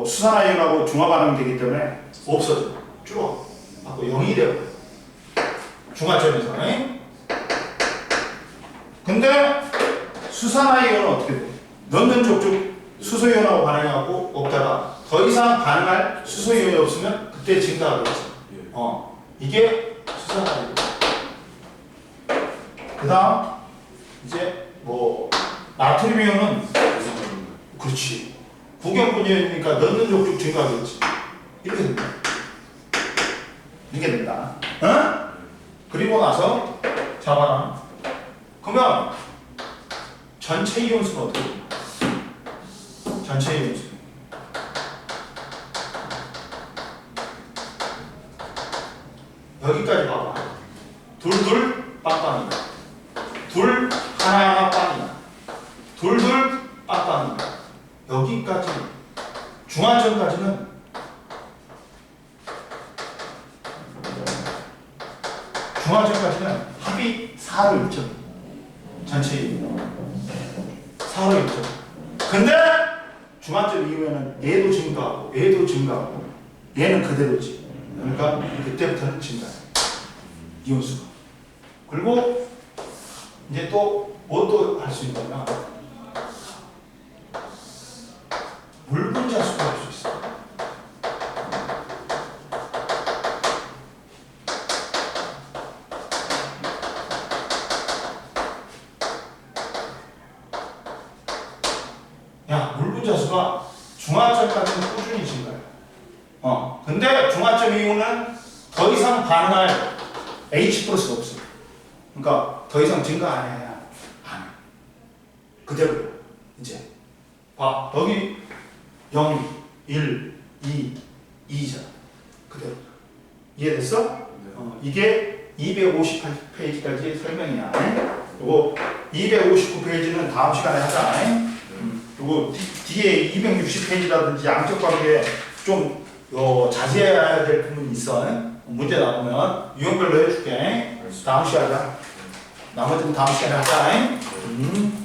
수산화이온하고 중화 반응이 되기 때문에 없어져. 줄어. 갖고 0이 돼요. 중화점에서. 근데 수산화이온은 어떻게 돼? 넣는 쪽쪽 수소이온하고 반응해갖고 없다가 더 이상 반응할 수소이온이 없으면 그때 증가하겠지. 이게 수산화이온. 그 다음 이제 나트륨 이온은 그렇지. 구경꾼 이온이니까 넣는 쪽쪽 증가하겠지. 이렇게 된다. 이렇게 된다. 그리고 나서 잡아라. 그러면 전체 이온수는 어떻게 돼? 전체 이온수. 여기까지 봐봐. 둘둘 빵빵이다. 둘 하나 빵이다. 둘둘 빵빵이다. 여기까지 중화점까지는 합이 4로 1점. 전체 4로 1점. 근데 중화점 이후에는 얘도 증가하고 얘도 증가하고 얘는 그대로지. 그러니까 그때부터는 증가해. 이온수가. 그리고 이제 또 뭐 또 할 수 있냐면 물분자수가 할 수 있어. 야, 물분자수가 중화점까지는 꾸준히 증가해. 근데 중화점 이후는 더 이상 반응할 H 플러스가 없어. 그러니까 더 이상 증가 안 해. 안 해. 그대로. 이제 봐. 여기 0, 1, 2, 2잖아. 그대로. 이해됐어? 이게 258페이지까지 설명이야. 그리고 259페이지는 다음 시간에 하자. 그리고 뒤에 260페이지라든지 양적 관계에 좀 자세해야 될 부분이 있어. 문제 나오면 유형별로 해줄게. 다음 시간에 하자. 나머지는 다음 시간에 하자.